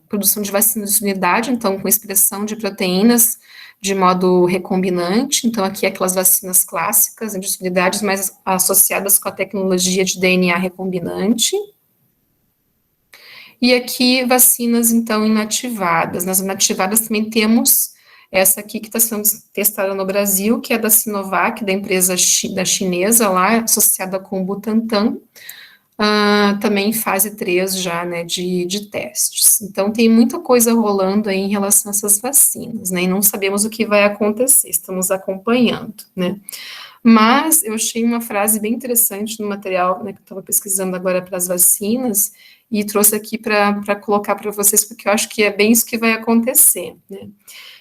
produção de vacinas de unidade, então, com expressão de proteínas de modo recombinante, então, aqui aquelas vacinas clássicas, de unidades mais associadas com a tecnologia de DNA recombinante. E aqui, vacinas, então, inativadas. Nas inativadas também temos essa aqui que está sendo testada no Brasil, que é da Sinovac, da empresa da chinesa lá, associada com o Butantan, também em fase 3 já, né, de testes. Então, tem muita coisa rolando aí em relação a essas vacinas, né, e não sabemos o que vai acontecer, estamos acompanhando, né. Mas eu achei uma frase bem interessante no material, né, que eu estava pesquisando agora para as vacinas, e trouxe aqui para colocar para vocês, porque eu acho que é bem isso que vai acontecer, né.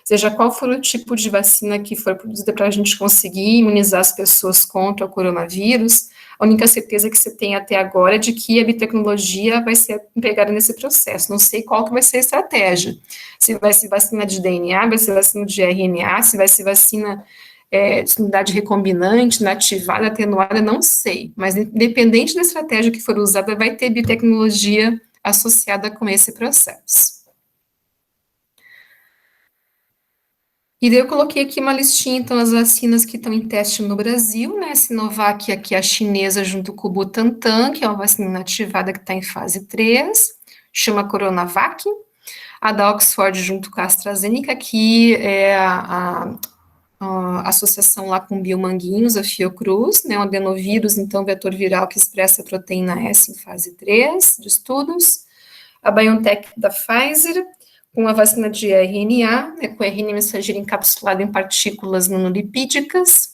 Seja qual for o tipo de vacina que for produzida para a gente conseguir imunizar as pessoas contra o coronavírus, a única certeza que você tem até agora é de que a biotecnologia vai ser empregada nesse processo. Não sei qual que vai ser a estratégia. Se vai ser vacina de DNA, vai ser vacina de RNA, se vai ser vacina de unidade recombinante, inativada, atenuada, não sei. Mas independente da estratégia que for usada, vai ter biotecnologia associada com esse processo. E daí eu coloquei aqui uma listinha, então, as vacinas que estão em teste no Brasil, né, Sinovac, aqui a chinesa, junto com o Butantan, que é uma vacina inativada que está em fase 3, chama Coronavac, a da Oxford, junto com a AstraZeneca, que é a associação lá com biomanguinhos, a Fiocruz, né, um adenovírus, então, vetor viral que expressa a proteína S em fase 3 de estudos, a BioNTech da Pfizer, com a vacina de RNA, né, com RNA mensageiro encapsulado em partículas nanolipídicas,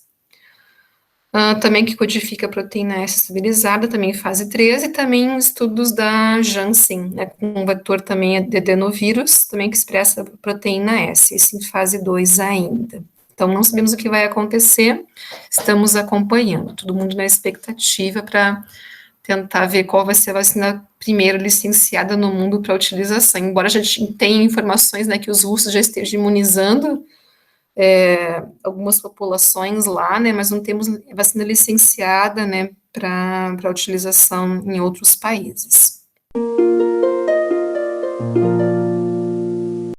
também que codifica a proteína S estabilizada, também em fase 3, e também estudos da Janssen, né, com um vetor também de adenovírus, também que expressa a proteína S, esse em fase 2 ainda. Então, não sabemos o que vai acontecer, estamos acompanhando, todo mundo na expectativa para tentar ver qual vai ser a vacina primeiro licenciada no mundo para utilização. Embora a gente tenha informações, né, que os russos já estejam imunizando algumas populações lá, né, mas não temos vacina licenciada, né, para utilização em outros países.